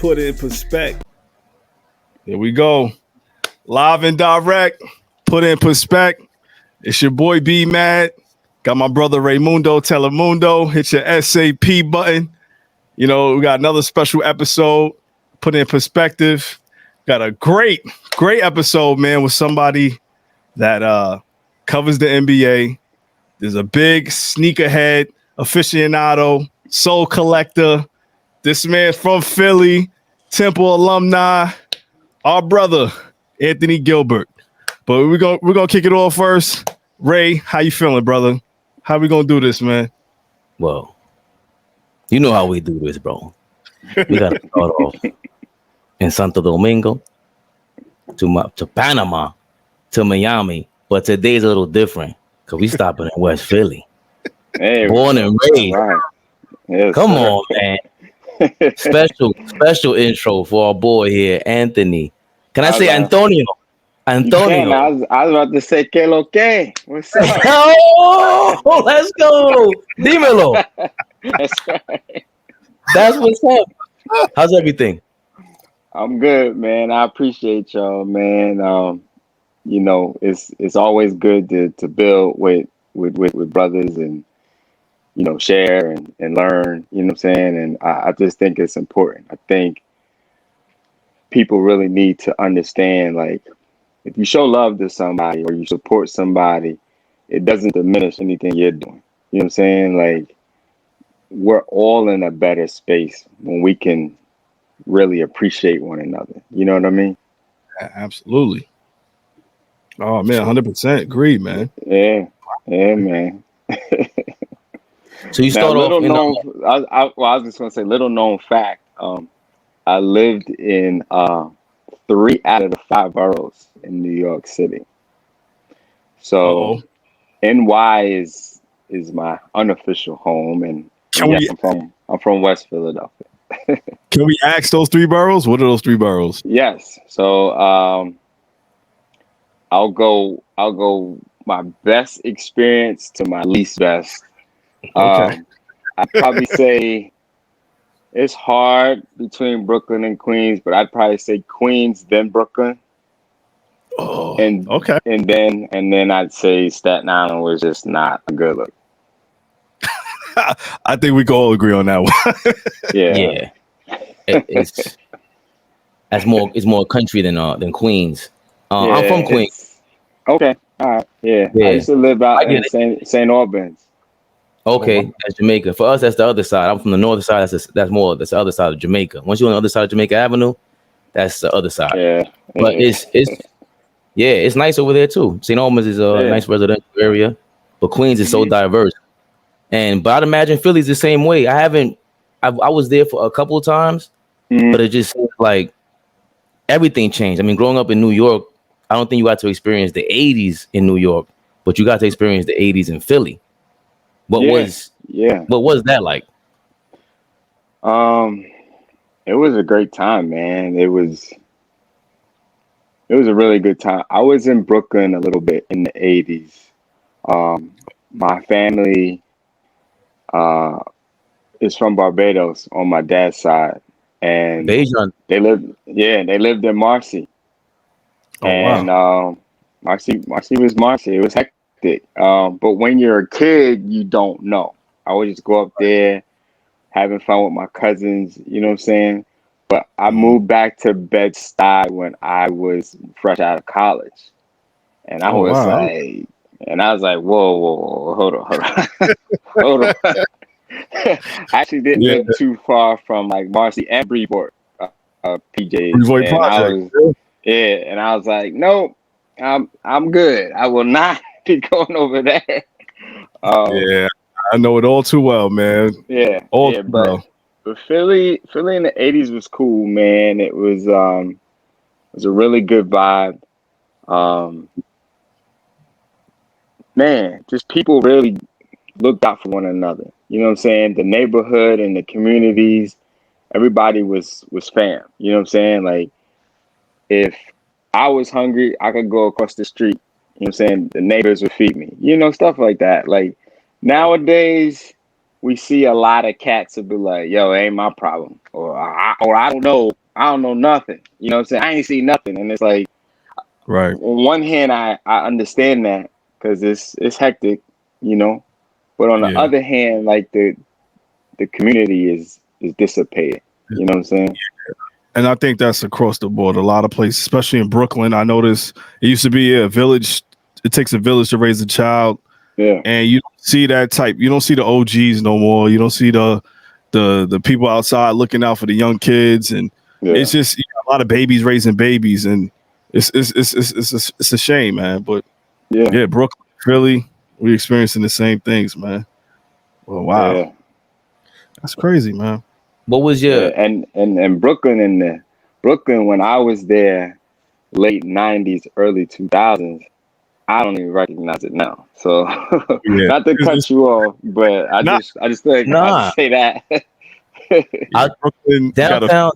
Put in perspective. Here we go. Live and direct. Put in perspective. It's your boy Bmad. Got my brother Raymundo Telemundo. Hit your SAP button. You know, we got another special episode. Put in perspective. Got a great episode, man, with somebody that covers the NBA. There's a big sneakerhead aficionado, soul collector. This man from Philly, Temple alumni, our brother Anthony Gilbert. But we're gonna kick it off first. Ray, how you feeling, brother? How we gonna do this, man? Well, you know how we do this, bro. We gotta start off in Santo Domingo to Panama to Miami, but today's a little different because we stopping in West Philly. Hey, born and raised. Right. Yes, Come sir. on, man. Special intro for our boy here, Anthony. Can I say Antonio? Antonio. I was about to say que lo que. What's up? Oh, let's go. Dímelo. That's right. That's what's up. How's everything? I'm good, man. I appreciate y'all, man. You know, it's always good to build with brothers and, you know, share and learn, you know what I'm saying? And I just think it's important. I think people really need to understand, like, if you show love to somebody or you support somebody, it doesn't diminish anything you're doing. You know what I'm saying? Like, we're all in a better space when we can really appreciate one another. You know what I mean? Absolutely. Oh, man, 100% agreed, man. Yeah, man. So you start now, off. I was just going to say, little known fact. I lived in 3 out of the 5 boroughs in New York City. So NY is my unofficial home, and I'm from West Philadelphia. Can we ask those 3 boroughs? What are those 3 boroughs? Yes. So I'll go my best experience to my least best. Okay. I'd probably say it's hard between Brooklyn and Queens, but I'd probably say Queens, then Brooklyn. Oh, and okay. And then I'd say Staten Island was just not a good look. I think we can all agree on that one. Yeah. It's more country than Queens. I'm from Queens. Okay. All right. Yeah. I used to live out in St. Albans. Okay, that's Jamaica. For us, that's the other side. I'm from the northern side. That's the other side of Jamaica. Once you're on the other side of Jamaica Avenue, that's the other side. Yeah. But it's nice over there too. St. Albans is a nice residential area, but Queens is so diverse. But I'd imagine Philly's the same way. I was there for a couple of times, but it just seems like everything changed. I mean, growing up in New York, I don't think you got to experience the 80s in New York, but you got to experience the 80s in Philly. What was that like? It was a great time, man. It was a really good time. I was in Brooklyn a little bit in the 80s. My family is from Barbados on my dad's side, and they lived in Marcy. Marcy was Marcy. It was hectic. But when you're a kid, you don't know. I would just go up there, having fun with my cousins, you know what I'm saying? But I moved back to Bed-Stuy when I was fresh out of college. And I was like, whoa, hold on. Hold on. I actually didn't live too far from like Marcy and Brevoort, PJs. And I was like, nope, I'm good. I will not be going over there. I know it all too well, man. But Philly in the 80s was cool, man. It was a really good vibe. Man, just people really looked out for one another. You know what I'm saying? The neighborhood and the communities, everybody was fam. You know what I'm saying? Like, if I was hungry, I could go across the street. You know what I'm saying? The neighbors would feed me. You know, stuff like that. Like, nowadays, we see a lot of cats will be like, "Yo, it ain't my problem," or I don't know, nothing. You know what I'm saying? I ain't see nothing, and it's like, Right. on one hand, I understand that because it's hectic, you know, but on the Yeah. other hand, like the community is dissipated. You know what I'm saying? And I think that's across the board. A lot of places, especially in Brooklyn, I noticed it used to be a village. It takes a village to raise a child. Yeah. And you don't see that type. You don't see the OGs no more. You don't see the people outside looking out for the young kids. And it's just a lot of babies raising babies, and it's a shame, man. But yeah, Brooklyn, Philly, we experiencing the same things, man. Well, wow, Yeah. that's crazy, man. What was your and Brooklyn when I was there, late '90s, early 2000s. I don't even recognize it now. So Yeah. not to cut you off, but I Nah. just think I Nah. just say that. Brooklyn downtown?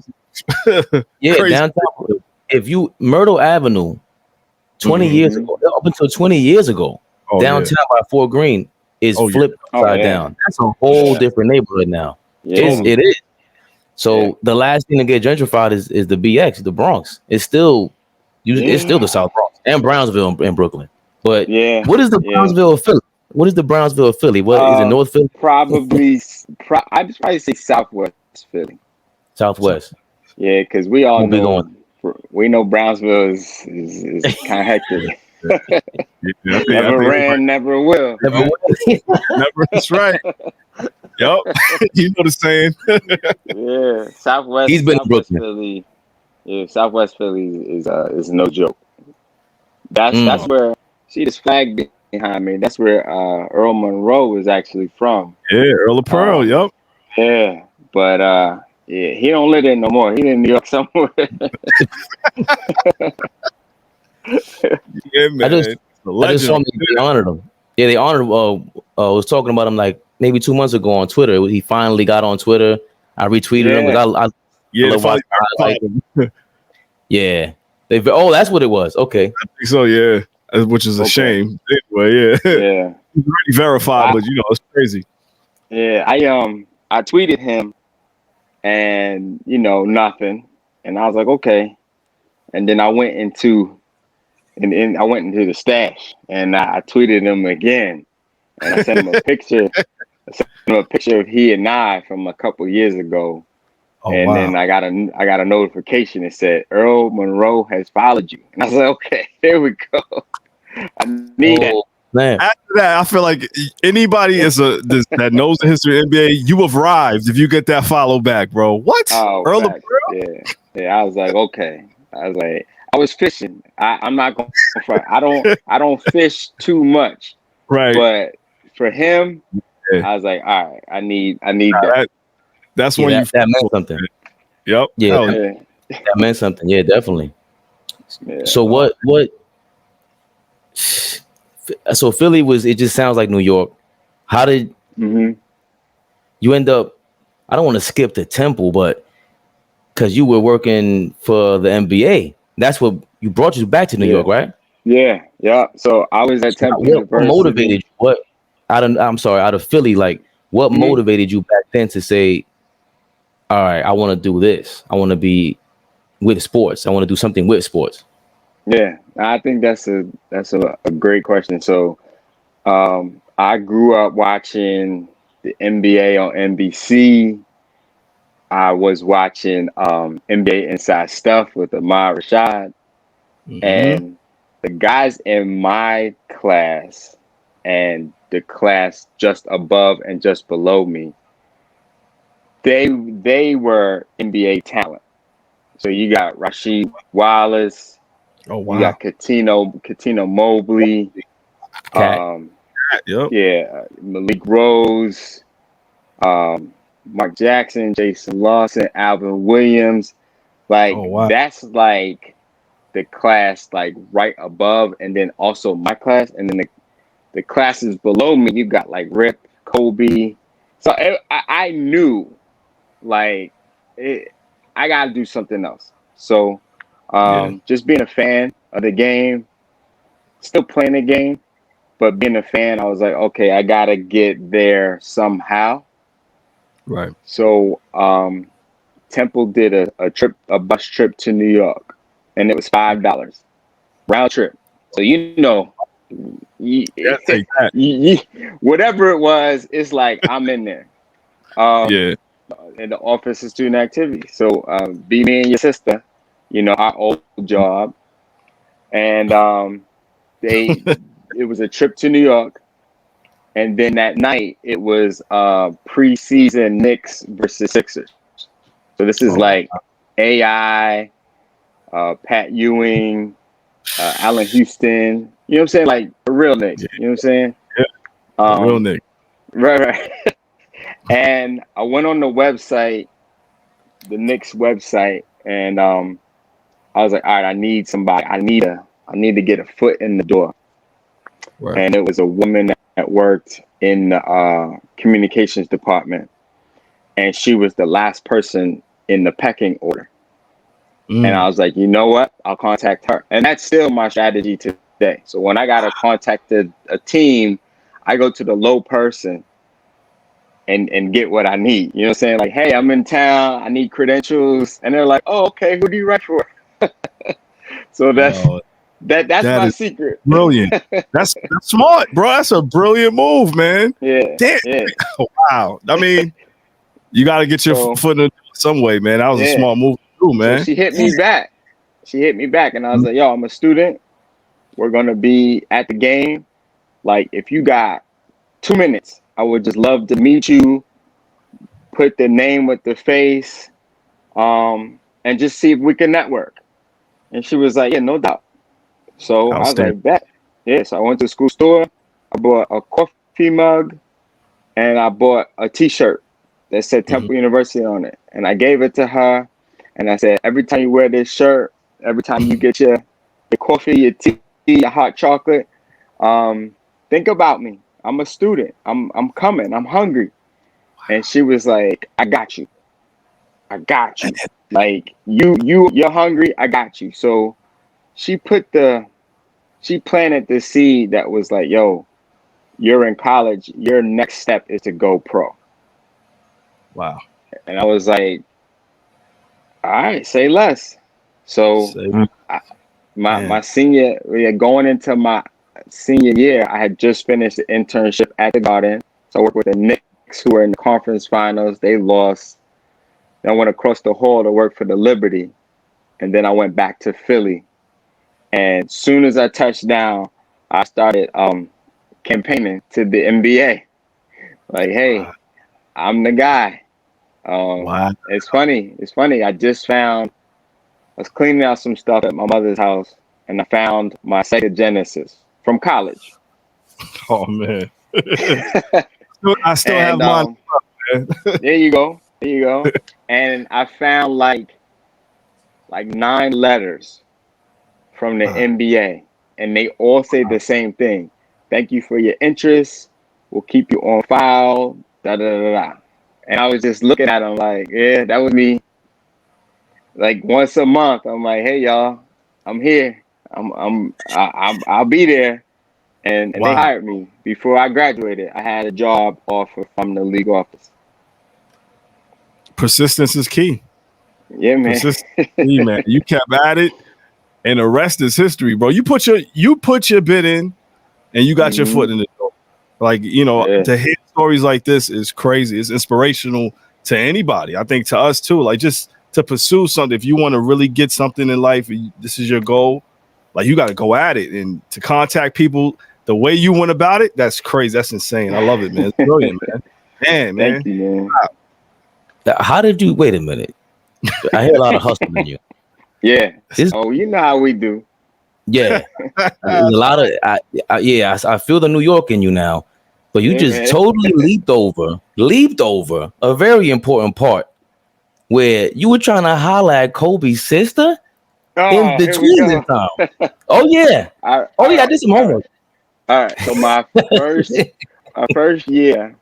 Yeah, crazy. downtown. If you Myrtle Avenue, 20 years ago, up until 20 years ago, downtown by Fort Greene is flipped upside down. That's a whole different neighborhood now. Yeah. It is. So the last thing to get gentrified is the BX, the Bronx. It's still the South Bronx and Brownsville in Brooklyn. But what is the Brownsville of Philly? What is the Brownsville of Philly? What is it? North Philly? Probably. I'd probably say Southwest Philly. Southwest. Yeah, because we all We'll be know going. Brownsville is kind of hectic. Yeah, never ran, never will. Never will. Never. That's right. Yup. You know the saying. Yeah, Southwest. He's been in Southwest Brooklyn. Philly. Yeah, Southwest Philly is no joke. That's where, see this flag behind me. That's where Earl Monroe is actually from. Yeah, Earl of Pearl. Yup. Yeah, but yeah, he don't live there no more. He in New York somewhere. Yeah, man. I just saw him. They honored him. Yeah, they honored. Was talking about him like maybe 2 months ago on Twitter. He finally got on Twitter. I retweeted him because I love watching him. Yeah. That's what it was. Okay. I think so. Yeah, which is a shame. Anyway, yeah. Yeah. He's already verified, but it's crazy. Yeah, I tweeted him, and nothing, and I was like, okay, and then I went into the stash, and I tweeted him again, and I sent him a picture. I sent him a picture of he and I from a couple years ago, and then I got a notification that said Earl Monroe has followed you, and I was like, okay, there we go. I need that. Man. After that, I feel like anybody that knows the history of the NBA, you have arrived if you get that follow back, bro. What? Oh, Earl of Pearl? Yeah. I was like, okay. I was fishing. I'm not going to front. I don't fish too much. Right. But for him, I was like, all right, I need that. That's when that meant something. Yep. Yeah. That meant something. Yeah, definitely. Yeah. So what so Philly it just sounds like New York. How did you end up, I don't want to skip the Temple, but because you were working for the NBA, that's what brought you back to New York, right? Yeah. So I was at Temple University. What motivated you? Out of Philly, like what motivated you back then to say, all right, I want to do this. I want to be with sports. I want to do something with sports. Yeah, I think that's a great question. So I grew up watching the NBA on NBC. I was watching NBA Inside Stuff with Ahmad Rashad. And the guys in my class and the class just above and just below me, they were NBA talent. So you got Rasheed Wallace. Oh wow. You got Katino Mobley. Malik Rose, Mark Jackson, Jason Lawson, Alvin Williams. That's like the class like right above, and then also my class, and then the classes below me, you got like Rip, Kobe. So I knew I got to do something else. So just being a fan of the game, still playing the game, but being a fan, I was like, okay, I got to get there somehow. Right. So Temple did a bus trip to New York, and it was $5 round trip. So Yeah, take that. whatever it was, it's like I'm in there. Yeah. In the office of student activity. So be me and your sister, our old job, and it was a trip to New York, and then that night it was preseason Knicks versus Sixers. So this is like AI, Pat Ewing, Allen Houston. You know what I'm saying? Like the real Knicks. Yeah. You know what I'm saying? Real Nick. Right. And I went on the website, the Knicks website, and I was like, all right, I need somebody. I need to get a foot in the door. Right. And it was a woman that worked in the communications department, and she was the last person in the pecking order. And I was like, you know what? I'll contact her. And that's still my strategy today. So when I gotta contact a team, I go to the low person and get what I need. You know what I'm saying? Like, hey, I'm in town. I need credentials. And they're like, oh, okay, who do you write for? So that's that my is secret. brilliant. That's smart, bro. That's a brilliant move, man. Yeah. Damn. Yeah. Wow. I mean, you got to get your foot in the door some way, man. That was a smart move too, man. So she hit me back. And I was like, yo, I'm a student. We're gonna be at the game. Like, if you got 2 minutes, I would just love to meet you, put the name with the face, and just see if we can network. And she was like, yeah, no doubt. So I was like, bet. Yeah, so I went to the school store. I bought a coffee mug, and I bought a T-shirt that said Temple University on it. And I gave it to her, and I said, every time you wear this shirt, every time you get your coffee, your tea, your hot chocolate, think about me. I'm a student. I'm coming. I'm hungry. And she was like, I got you. Like, you're hungry. I got you. So she planted the seed that was like, yo, you're in college. Your next step is to go pro. Wow. And I was like, all right, say less. So my senior, going into my senior year, I had just finished the internship at the Garden. So I worked with the Knicks, who were in the conference finals. They lost. Then I went across the hall to work for the Liberty. And then I went back to Philly. And soon as I touched down, I started campaigning to the NBA. Like, hey, I'm the guy. Wow. It's funny. I was cleaning out some stuff at my mother's house, and I found my Sega Genesis from college. Oh, man. I still have mine. There you go. And I found like 9 letters from the NBA, and they all say the same thing. Thank you for your interest. We'll keep you on file. Da da da da. And I was just looking at them like, yeah, that was me. Like, once a month, I'm like, hey y'all, I'm here. I'll be there. And they hired me before I graduated. I had a job offer from the league office. Persistence is key. Yeah, man. Persistence is key, man. You kept at it, and the rest is history, bro. You put your bid in, and you got your foot in the door. Like, to hear stories like this is crazy. It's inspirational to anybody. I think to us too. Like, just to pursue something. If you want to really get something in life, this is your goal. Like, you got to go at it, and to contact people the way you went about it. That's crazy. That's insane. I love it, man. It's brilliant, man. Man. Thank you, man. Wow. How did you? Wait a minute. I hear a lot of hustle in you. Yeah. You know how we do. Yeah. A lot of I feel the New York in you now. But you just totally leaped over a very important part where you were trying to holler at Kobe's sister in between this time. Oh yeah. I did some homework. All right. So my first year,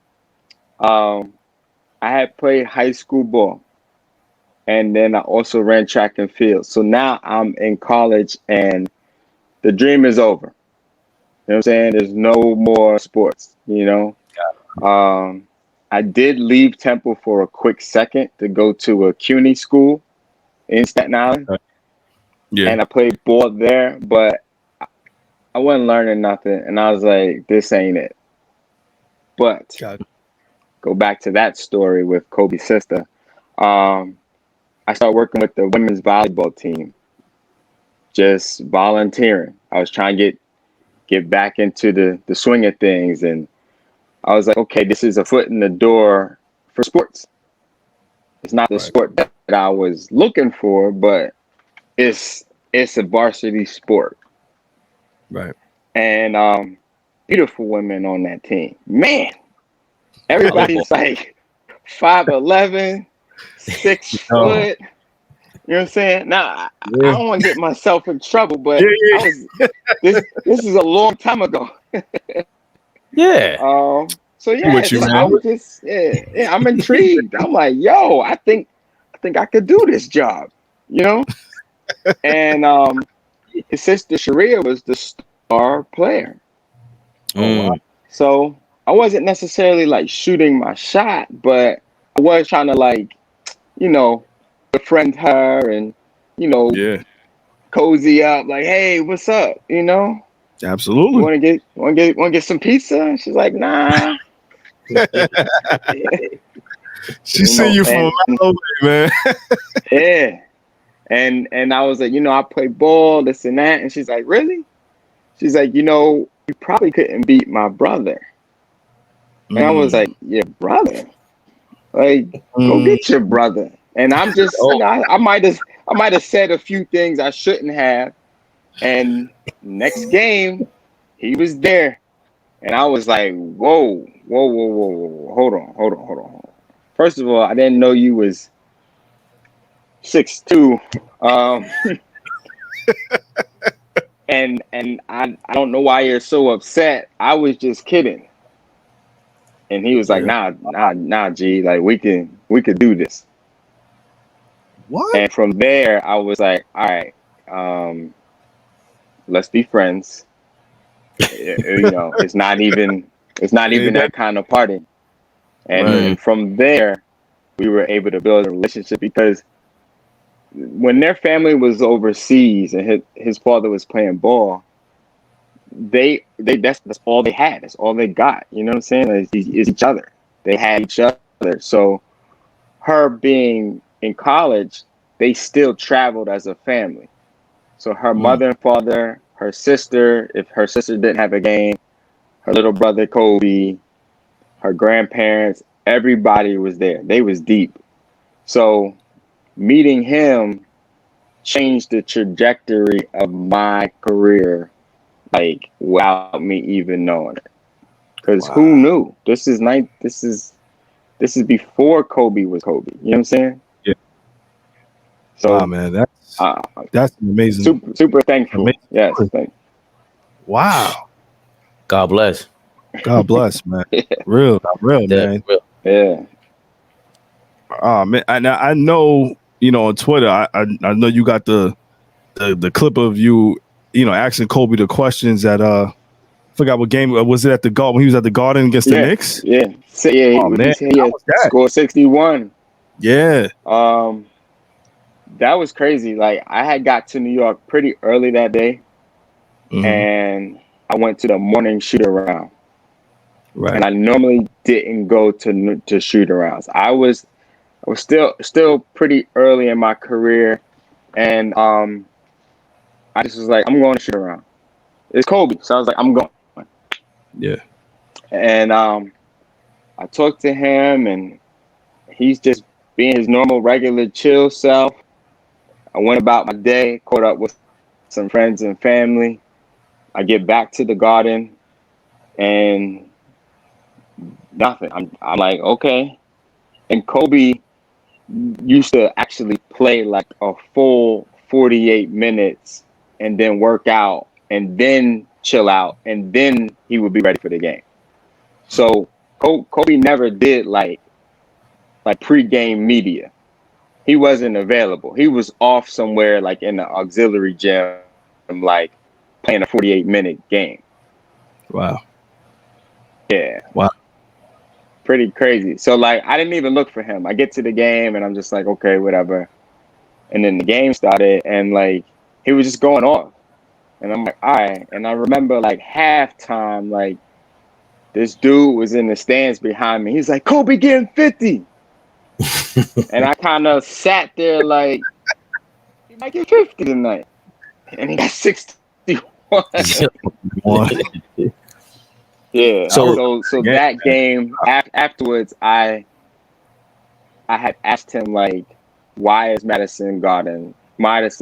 I had played high school ball. And then I also ran track and field. So now I'm in college and the dream is over. You know what I'm saying? There's no more sports, I I did leave Temple for a quick second to go to a CUNY school in Staten Island. Yeah. And I played ball there, but I wasn't learning nothing. And I was like, this ain't it. But go back to that story with Kobe's sister. I started working with the women's volleyball team, just volunteering. I was trying to get back into the swing of things. And I was like, okay, this is a foot in the door for sports. It's not the sport that I was looking for, but it's a varsity sport. Right. And beautiful women on that team. Man, everybody's like 5'11", 6 foot. You know what I'm saying? Now, I don't want to get myself in trouble, but this is a long time ago. Yeah. So yeah, I'm intrigued. I'm like, yo, I think I could do this job, you know? And his sister Sharia was the star player. So I wasn't necessarily like shooting my shot, but I was trying to like, you know, befriend her and, you know, cozy up, like, hey, what's up? You know? Absolutely. You wanna get some pizza? And she's like, nah. She see you from a mile away, man. Yeah. And I was like, you know, I play ball, this and that. And she's like, really? She's like, you know, you probably couldn't beat my brother. And I was like, your brother? Like, go get your brother. And I'm just, you know, I might have said a few things I shouldn't have. And next game, he was there. And I was like, whoa. Hold on. First of all, I didn't know you was 6'2". And I don't know why you're so upset. I was just kidding. And he was like, nah, G, like we could do this. What? And from there, I was like, all right, let's be friends. You know, it's not even that kind of party. And from there, we were able to build a relationship because when their family was overseas and his father was playing ball, that's all they had. That's all they got. You know what I'm saying? Is each other. They had each other. So her being in college, they still traveled as a family. So her mother and father, her sister, if her sister didn't have a game, her little brother Kobe, her grandparents, everybody was there. They was deep. So meeting him changed the trajectory of my career, like without me even knowing it. Because who knew? This is before Kobe was Kobe. You know what I'm saying? Yeah. So man, that's amazing. Super thankful. Amazing. Yes, thank you. Wow. God bless. God bless, man. Real, man. Real. Yeah. Man, I know, you know, on Twitter, I know you got the clip of you know, asking Kobe the questions at I forgot what game was it at the Garden when he was at the Garden against the Knicks? Yeah. Oh, man. He scored 61. Yeah. That was crazy. Like I had got to New York pretty early that day, and I went to the morning shoot around. Right. And I normally didn't go to shoot arounds. I was still pretty early in my career, and I just was like, I'm going to shoot around. It's Kobe, so I was like, I'm going. Yeah. And I talked to him, and he's just being his normal, regular, chill self. I went about my day, caught up with some friends and family. I get back to the Garden, and nothing. I'm like, okay. And Kobe used to actually play like a full 48 minutes and then work out and then chill out, and then he would be ready for the game. So Kobe never did like pre-game media. He wasn't available. He was off somewhere like in the auxiliary gym, like playing a 48-minute game. Wow. Yeah. Wow. pretty crazy. So like, I didn't even look for him. I get to the game and I'm just like, okay, whatever. And then the game started and like he was just going off. And I'm like, all right. And I remember like halftime, like this dude was in the stands behind me. He's like, Kobe getting 50. And I kind of sat there like, he might get 50 tonight. And he got 61. Yeah. So that game afterwards, I had asked him like, why is Madison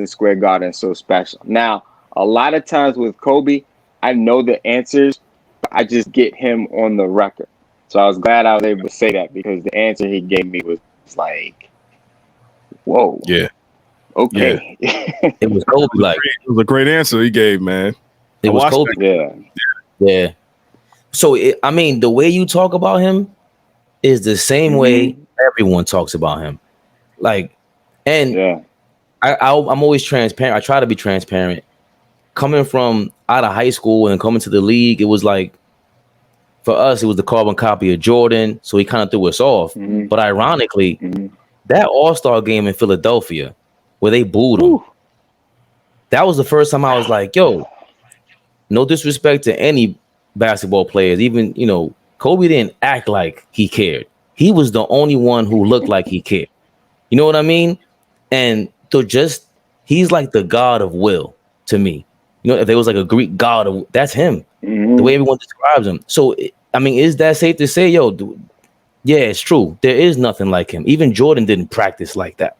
Square Garden so special? Now, a lot of times with Kobe, I know the answers, but I just get him on the record. So I was glad I was able to say that because the answer he gave me was like, whoa. Yeah. Okay. Yeah. It was Kobe. Like it was a great answer he gave, man. It was Kobe. Yeah. So I mean, the way you talk about him is the same way everyone talks about him. Like, and I'm always transparent. I try to be transparent. Coming from out of high school and coming to the league, it was like, for us, it was the carbon copy of Jordan. So he kind of threw us off. But ironically, that All-Star game in Philadelphia, where they booed him, that was the first time I was like, yo, no disrespect to any basketball players. Even, you know, Kobe didn't act like he cared. He was the only one who looked like he cared. You know what I mean? And so he's like the god of will to me. You know, if there was like a Greek god, that's him. The way everyone describes him. So, I mean, is that safe to say, yo, yeah, it's true. There is nothing like him. Even Jordan didn't practice like that.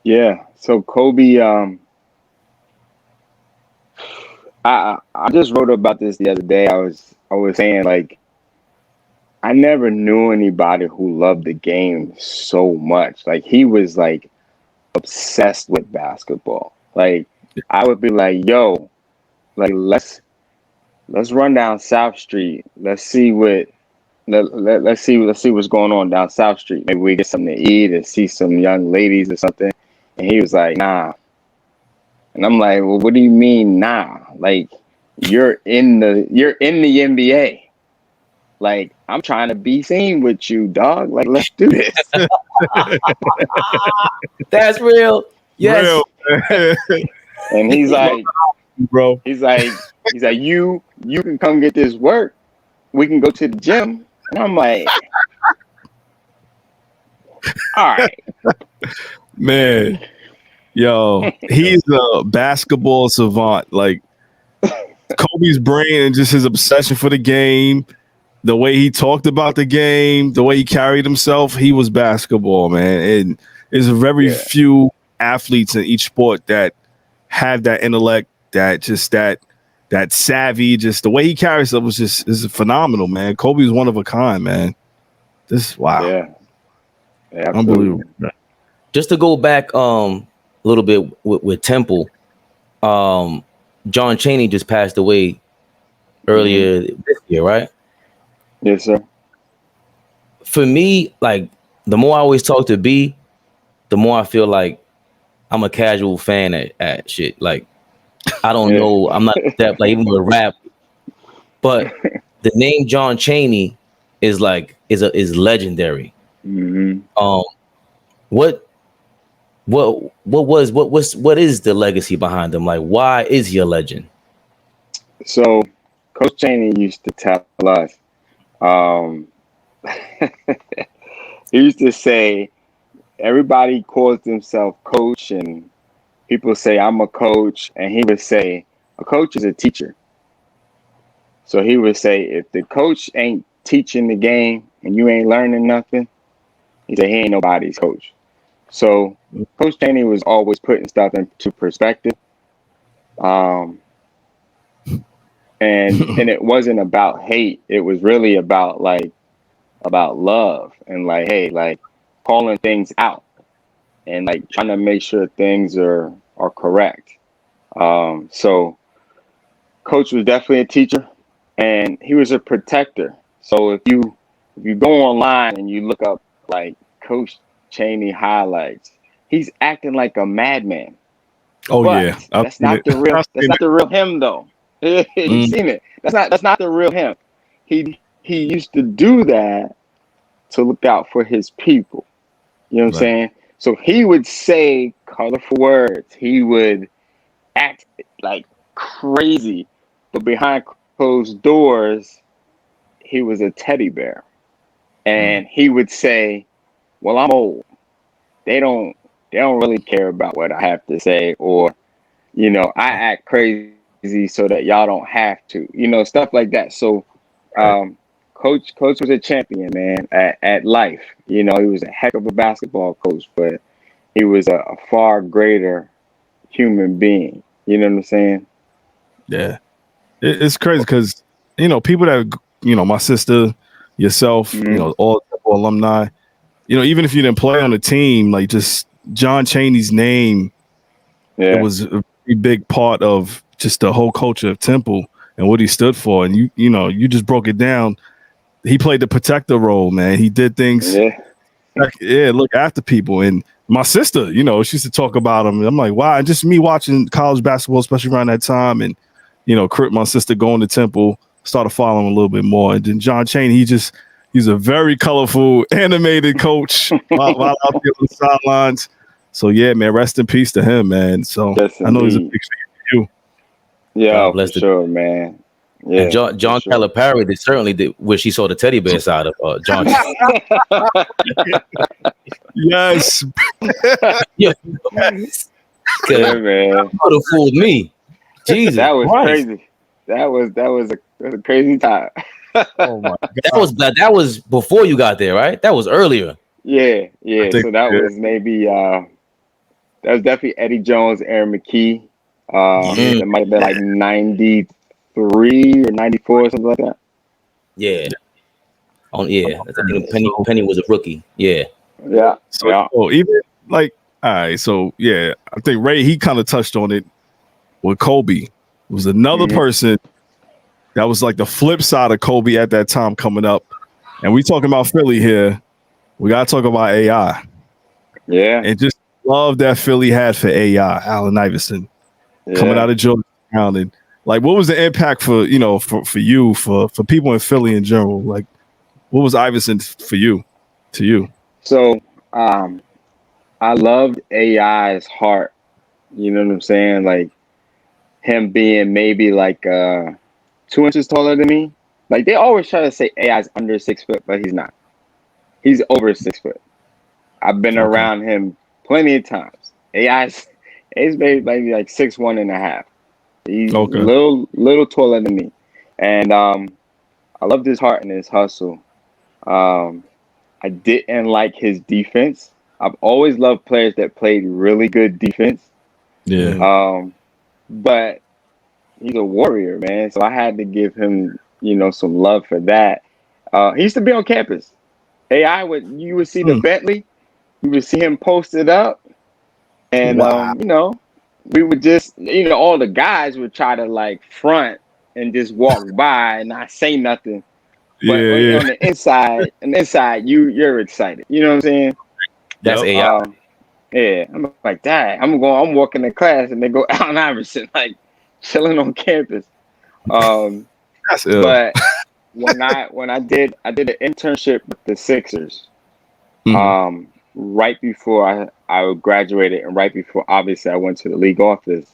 Yeah. So Kobe, I just wrote about this the other day. I was saying like, I never knew anybody who loved the game so much. Like he was like obsessed with basketball. Like I would be like, yo, like let's run down South Street. Let's see what's going on down South Street. Maybe we get something to eat and see some young ladies or something. And he was like, nah. And I'm like, well, what do you mean, nah? Like you're in the NBA. Like, I'm trying to be seen with you, dog. Like, let's do this. That's real. Yes. Real. And he's like, bro. He's like, you can come get this work. We can go to the gym. And I'm like, all right. Man. Yo, he's a basketball savant. Like Kobe's brain and just his obsession for the game, the way he talked about the game, the way he carried himself, he was basketball, man. And there's very few athletes in each sport that have that intellect, that savvy, just the way he carries himself is phenomenal, man. Kobe was one of a kind, man. Wow. Yeah, unbelievable. Just to go back a little bit with Temple, John Chaney just passed away earlier this year, right? Yes, sir. For me, like the more I always talk to B, the more I feel like I'm a casual fan at shit. Like I don't know, I'm not that like even with rap, but the name John Chaney is legendary. What is the legacy behind him? Like, why is he a legend? So Coach Chaney used to tell us, he used to say, everybody calls themselves coach and people say, I'm a coach. And he would say, a coach is a teacher. So he would say, if the coach ain't teaching the game and you ain't learning nothing, he said, he ain't nobody's coach. So Coach Chaney was always putting stuff into perspective. And it wasn't about hate. It was really about love and like, hey, like calling things out and like trying to make sure things are correct. So Coach was definitely a teacher and he was a protector. So if you go online and you look up like Coach Chaney highlights, he's acting like a madman. Oh, but yeah. That's not the real him though. You've seen it. That's not the real him. He he used to do that to look out for his people. You know what I'm saying? So he would say colorful words. He would act like crazy, but behind closed doors, he was a teddy bear. And he would say, "Well, I'm old. They don't really care about what I have to say, or I act crazy so that y'all don't have to, stuff like that." So, Coach was a champion, man, at life. He was a heck of a basketball coach, but he was a far greater human being. You know what I'm saying? Yeah, it's crazy because people that my sister, yourself, all alumni. Even if you didn't play on the team, like just John Chaney's name, it was a very big part of just the whole culture of Temple and what he stood for. And you just broke it down. He played the protector role, man. He did things, look after people. And my sister, she used to talk about him. And I'm like, wow. And just me watching college basketball, especially around that time, and my sister going to Temple, started following him a little bit more. And then John Chaney, he's a very colorful, animated coach while out there on the sidelines. So yeah, man, rest in peace to him, man. So I know he's a big fan of you. Yeah, for sure, man. Yeah, and John Calipari, they certainly did wish he saw the teddy bear side of John. Yes. Yeah, man. Could have fooled me. Jesus, that was Christ. Crazy. That was a crazy time. Oh my God. That was before you got there, right? That was earlier. Yeah. So that was maybe that was definitely Eddie Jones, Aaron McKee. It might have been like 93 or 94 or something like that. Yeah. Penny was a rookie. Yeah. Yeah. So even like, all right, so yeah, I think Ray, he kind of touched on it with Kobe. It was another person that was like the flip side of Kobe at that time coming up. And we talking about Philly here. We got to talk about AI. Yeah. And just love that Philly had for AI, Allen Iverson, coming out of Georgetown. And like, what was the impact for you, for people in Philly in general? Like, what was Iverson for you, to you? So, I loved AI's heart. You know what I'm saying? Like him being maybe like 2 inches taller than me. Like they always try to say AI's under 6 foot, but he's not. He's over 6 foot. I've been around him plenty of times. AI's maybe like 6'1.5". He's a little taller than me. And I loved his heart and his hustle. I didn't like his defense. I've always loved players that played really good defense. Yeah. But he's a warrior, man. So I had to give him, some love for that. He used to be on campus. You would see the Bentley, you would see him posted up, and we would just, all the guys would try to like front and just walk by and not say nothing. But on the inside, you're excited. You know what I'm saying? That's AI. Yeah, I'm like, Dad, I'm walking to class and they go Allen Iverson, like chilling on campus. But when I did an internship with the Sixers, right before I graduated and right before obviously I went to the league office,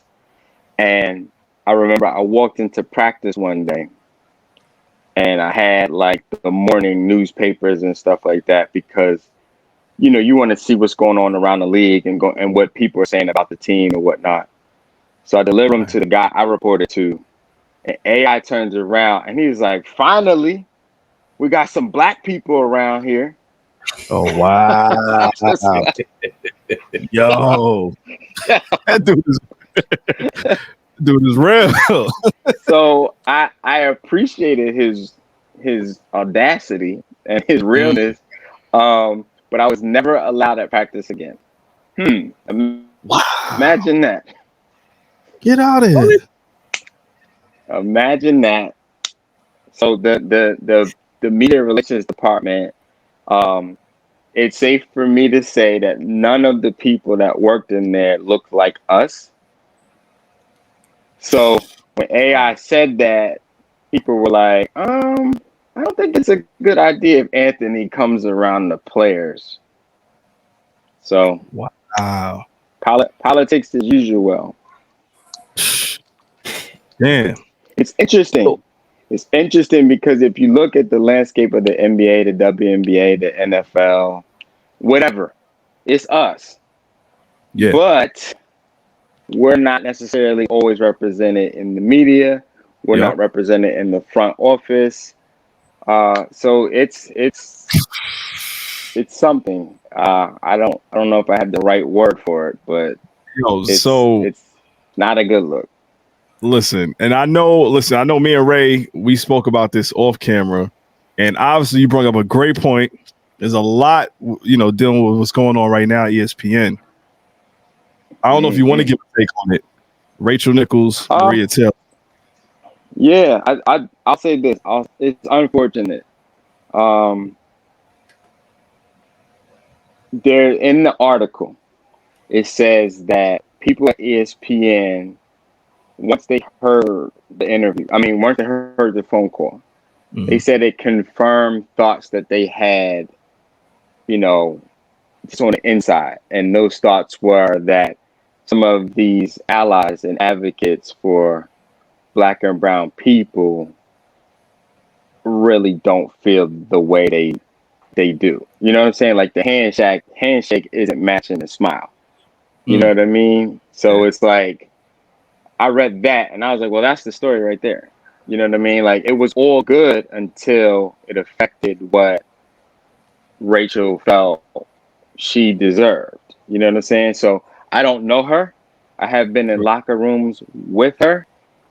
and I remember I walked into practice one day, and I had like the morning newspapers and stuff like that because you want to see what's going on around the league and what people are saying about the team and whatnot. So I delivered them to the guy I reported to, and AI turns around and he's like, "Finally, we got some black people around here." Oh wow! Yo, that dude is real. So I appreciated his audacity and his realness, but I was never allowed at practice again. Imagine that. Get out of here. Imagine that. So the media relations department, it's safe for me to say that none of the people that worked in there looked like us. So when AI said that, people were like, I don't think it's a good idea if Anthony comes around the players. So Wow. Politics as usual. Damn. It's interesting. It's interesting because if you look at the landscape of the NBA, the WNBA, the NFL, whatever, it's us. Yeah. But we're not necessarily always represented in the media. We're not represented in the front office. So it's something. I don't know if I have the right word for it, but it's not a good look. Listen, I know me and Ray, we spoke about this off camera, and obviously you brought up a great point. There's a lot, dealing with what's going on right now at ESPN. I don't know if you want to give a take on it. Rachel Nichols, Maria Taylor. Yeah, I'll say this. It's unfortunate. There in the article, it says that people at ESPN, once they heard the interview, once they heard the phone call, they said it confirmed thoughts that they had, just on the inside. And those thoughts were that some of these allies and advocates for Black and brown people really don't feel the way they do. You know what I'm saying? Like the handshake isn't matching the smile. You know what I mean? So it's like, I read that and I was like, well, that's the story right there. You know what I mean? Like it was all good until it affected what Rachel felt she deserved. You know what I'm saying? So I don't know her. I have been in locker rooms with her.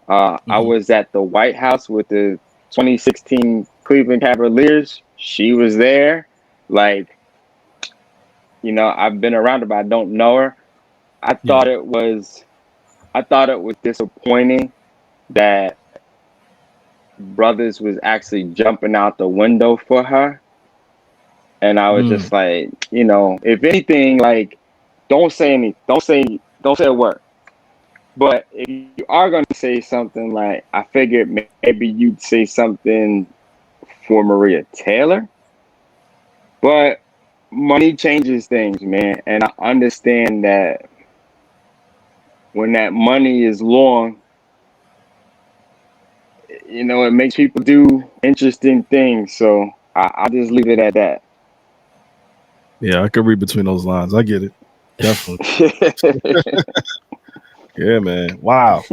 I was at the White House with the 2016 Cleveland Cavaliers. She was there. Like, I've been around her, but I don't know her. I thought it was disappointing that Brothers was actually jumping out the window for her. And I was just like, if anything, like, don't say a word. But if you are going to say something, like, I figured maybe you'd say something for Maria Taylor. But money changes things, man. And I understand that when that money is long, it makes people do interesting things. So I'll just leave it at that. Yeah, I could read between those lines. I get it. Definitely. Yeah, man. Wow.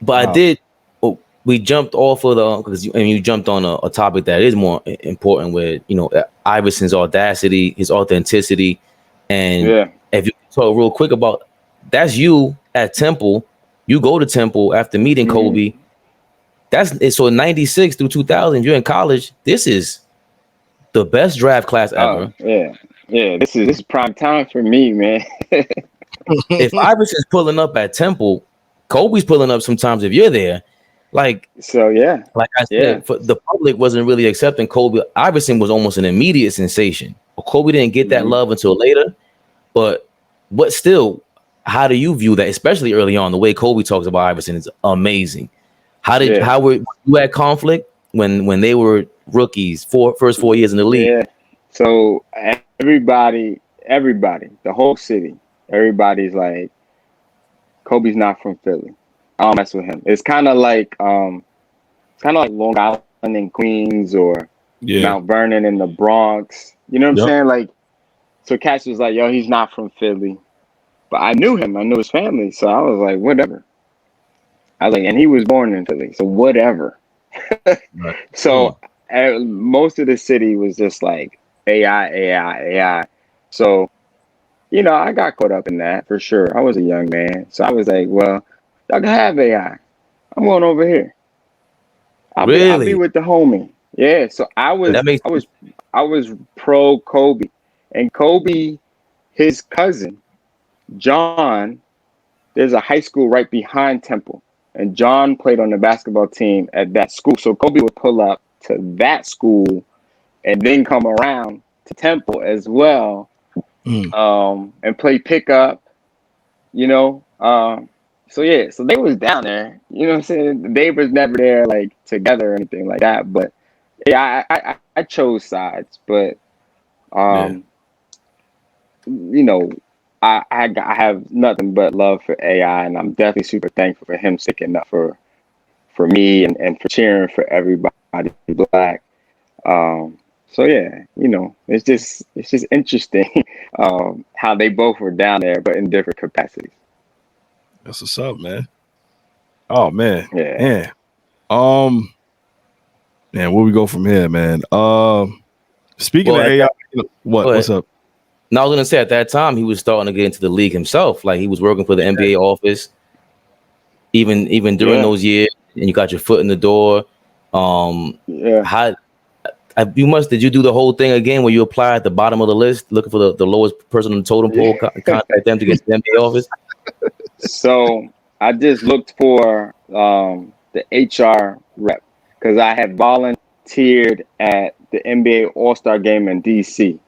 But I did. We jumped off of because you jumped on a topic that is more important with Iverson's audacity, his authenticity, and if you talk real quick about that's you at Temple. You go to Temple after meeting Kobe. That's so 96 through 2000. You're in college. This is the best draft class ever. Yeah. This is prime time for me, man. If Iverson's pulling up at Temple, Kobe's pulling up sometimes if you're there. Like I said, for the public wasn't really accepting Kobe. Iverson was almost an immediate sensation. Kobe didn't get that love until later. But still, how do you view that? Especially early on, the way Kobe talks about Iverson is amazing. How were you at conflict when they were rookies, first 4 years in the league? Yeah. So everybody, the whole city, everybody's like, Kobe's not from Philly. I don't mess with him. It's kind of like Long Island in Queens or Mount Vernon in the Bronx. You know what I'm saying? Like, so Cash was like, yo, he's not from Philly. But I knew him. I knew his family. So I was like, whatever. I was like, and he was born in Philly. So whatever. So most of the city was just like AI. So, I got caught up in that for sure. I was a young man. So I was like, well, y'all can have AI. I'm going over here. I'll be with the homie. Yeah. So I was pro Kobe. And Kobe, his cousin, John, there's a high school right behind Temple. And John played on the basketball team at that school. So Kobe would pull up to that school and then come around to Temple as well, and play pickup, So they was down there, you know what I'm saying? They was never there like together or anything like that. But Yeah, I chose sides, but Yeah. you know, I have nothing but love for AI, and I'm definitely super thankful for him sticking up for me and for cheering for everybody black. So yeah, it's just interesting how they both were down there, but in different capacities. That's what's up, man. Oh man. Yeah. Yeah. Um, man, where we go from here, man? Speaking Well, of at AI, that, go what's ahead. up? Now I was gonna say at that time he was starting to get into the league himself. Like he was working for the NBA office, even during Yeah. those years, and you got your foot in the door. Yeah. How did you do the whole thing again where you apply at the bottom of the list looking for the lowest person on the totem pole, contact them to get to the NBA office? So I just looked for the HR rep because I had volunteered at the NBA All-Star game in DC.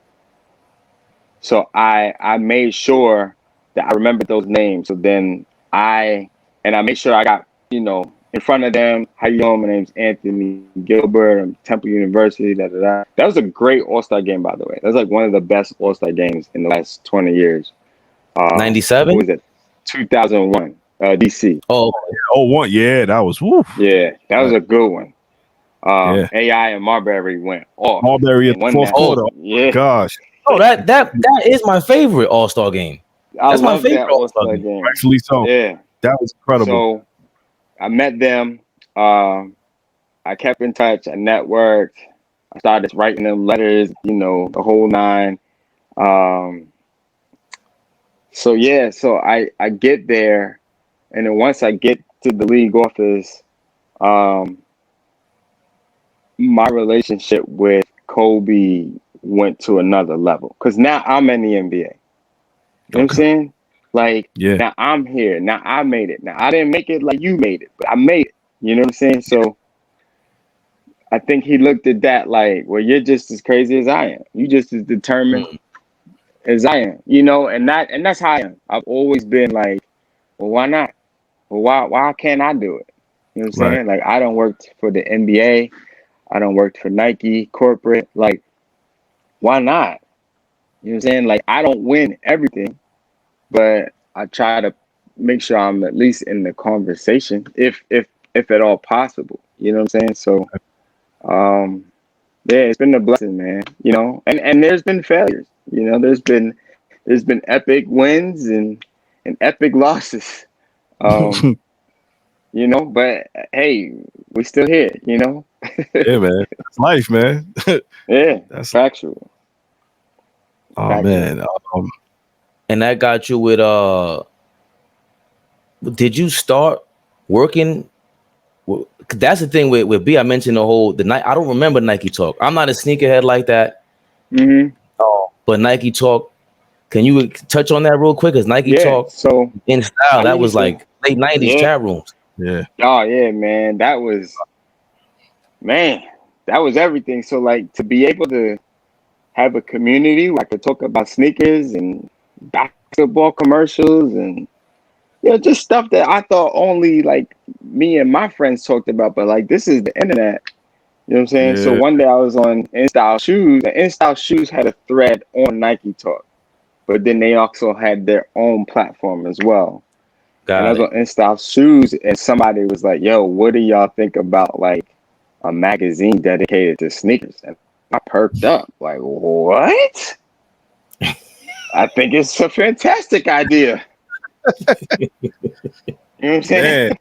So I made sure that I remembered those names. So then I made sure I got, in front of them. How you doing? My name's Anthony Gilbert. I'm Temple University. Da, da, da. That was a great All-Star game, by the way. That was like one of the best All-Star games in the last 20 years. What 97. was it? 2001, DC. Oh, Oh, one. Yeah, that was woo. Yeah, that was a good one. Yeah. AI and Marbury went off Marbury at and the won fourth that. quarter. Oh my Yeah, gosh. oh, that is my favorite All-Star game. I That's my love favorite that All-Star All-Star game. game. Rightfully so. Yeah. That was incredible. So I met them. I kept in touch. I networked. I started writing them letters, the whole nine. Um, so yeah, so I get there, and then once I get to the league office, um, my relationship with Kobe went to another level because now I'm in the NBA. You know what I'm Okay. saying? Like Yeah. now I'm here. Now I made it. Now I didn't make it like you made it, but I made it. You know what I'm saying? So I think he looked at that like, well, you're just as crazy as I am. You just as determined Mm. as I am. And that's how I am. I've always been like, well, why not? Well, why can't I do it? You know what I'm Right. saying? Like I don't work for the NBA. I don't work for Nike corporate. Like, why not? You know what I'm saying? Like I don't win everything, but I try to make sure I'm at least in the conversation, if at all possible. You know what I'm saying? So um yeah, it's been a blessing, man. And there's been failures. There's been epic wins and epic losses. Um, but hey, we still here. Yeah, man. That's life, man. Yeah, That's factual. oh Factual. man. And that got you with did you start working? That's the thing with B. I mentioned the night. I don't remember Nike Talk. I'm not a sneakerhead like that. Mm-hmm. But Nike Talk, can you touch on that real quick? Because Nike Yeah. Talk So in style, I that was used to. like late 90s Yeah. chat rooms. Yeah. Oh yeah, man. That was everything. So like to be able to have a community where I could talk about sneakers and basketball commercials and just stuff that I thought only like me and my friends talked about, but like this is the internet. You know what I'm saying? So Yeah. one day I was on InStyle Shoes, and InStyle Shoes had a thread on Nike Talk, but then they also had their own platform as well. And I Got was on it. InStyle Shoes, and somebody was like, "Yo, what do y'all think about like a magazine dedicated to sneakers?" And I perked up, like, "What? I think it's a fantastic idea." You know what I'm saying? Man.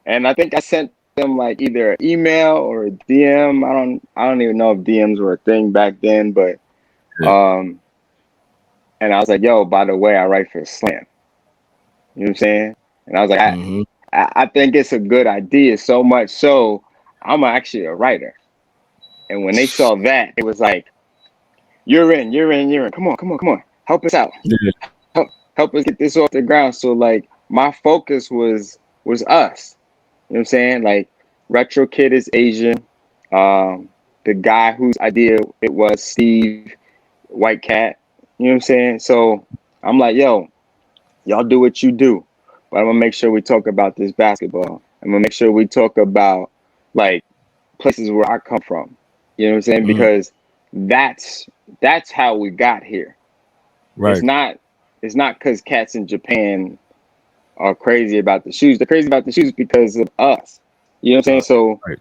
And I think I sent them like either an email or a DM. I don't even know if DMs were a thing back then, but Yeah. and I was like, "Yo, by the way, I write for Slam." You know what I'm saying? And I was like, Mm-hmm. I think it's a good idea, so much so I'm actually a writer. And when they saw that, it was like, "You're in, you're in, you're in. Come on, come on, come on. Help us out. Yeah. Help us get this off the ground." So like my focus was us. You know what I'm saying? Like Retro Kid is Asian. The guy whose idea it was, Steve White Cat. You know what I'm saying? So I'm like, yo, y'all do what you do. But I'm gonna make sure we talk about this basketball. I'm gonna make sure we talk about like places where I come from. You know what I'm saying? Because that's how we got here. Right. It's not because cats in Japan are crazy about the shoes. They're crazy about the shoes because of us. You know what I'm saying? So, Right.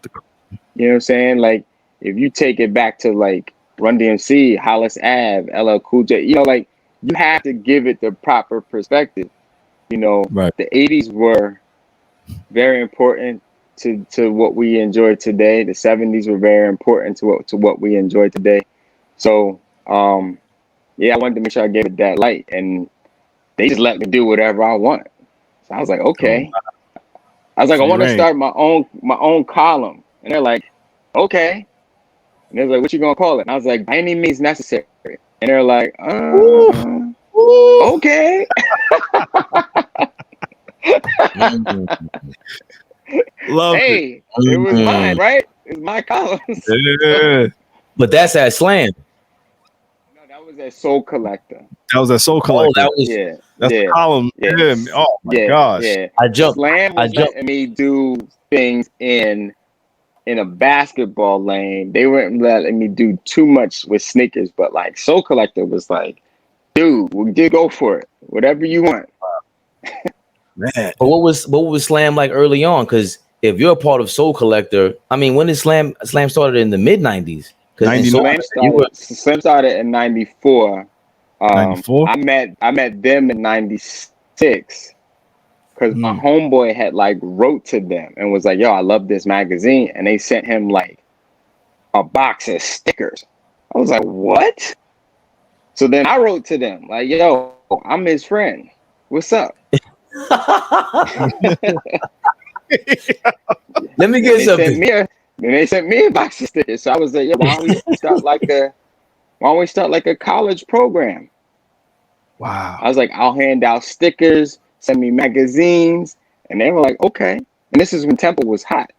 you know what I'm saying? Like, if you take it back to like Run DMC, Hollis Ave, LL Cool J, you know, like you have to give it the proper perspective. You know, Right. the 80s were very important to what we enjoy today. The 70s were very important to what we enjoy today. So, yeah, I wanted to make sure I gave it that light, and they just let me do whatever I want. So I was like, okay. I was like, I Free want to reign. start my own column, and they're like, okay. And they're like, what you gonna call it? And I was like, by any means necessary. And they're like, Ooh. Ooh. okay. Love it. Hey, it was mine, right? It's my columns. Yeah. But that's at Slam. No, that was at Soul Collector. That was a Soul Oh, Collector. that was. Yeah, That's the yeah, column. yeah, Yeah. Oh my gosh. yeah. I jumped. Slam was letting me do things in a basketball lane. They weren't letting me do too much with sneakers, but like Soul Collector was like, dude, we did go for it. Whatever you want. Man. But what was Slam like early on? Because if you're a part of Soul Collector, I mean, when did Slam started in the mid '90s? Because Slam started in '94. 94? I met them in '96 because my homeboy had like wrote to them and was like, yo, I love this magazine. And they sent him like a box of stickers. I was like, what? So then I wrote to them like, yo, I'm his friend. What's up? Let me get something. Then they sent me a box of stickers. So I was like, yeah, why don't we start like a college program? Wow. I was like, I'll hand out stickers, send me magazines. And they were like, okay. And this is when Temple was hot.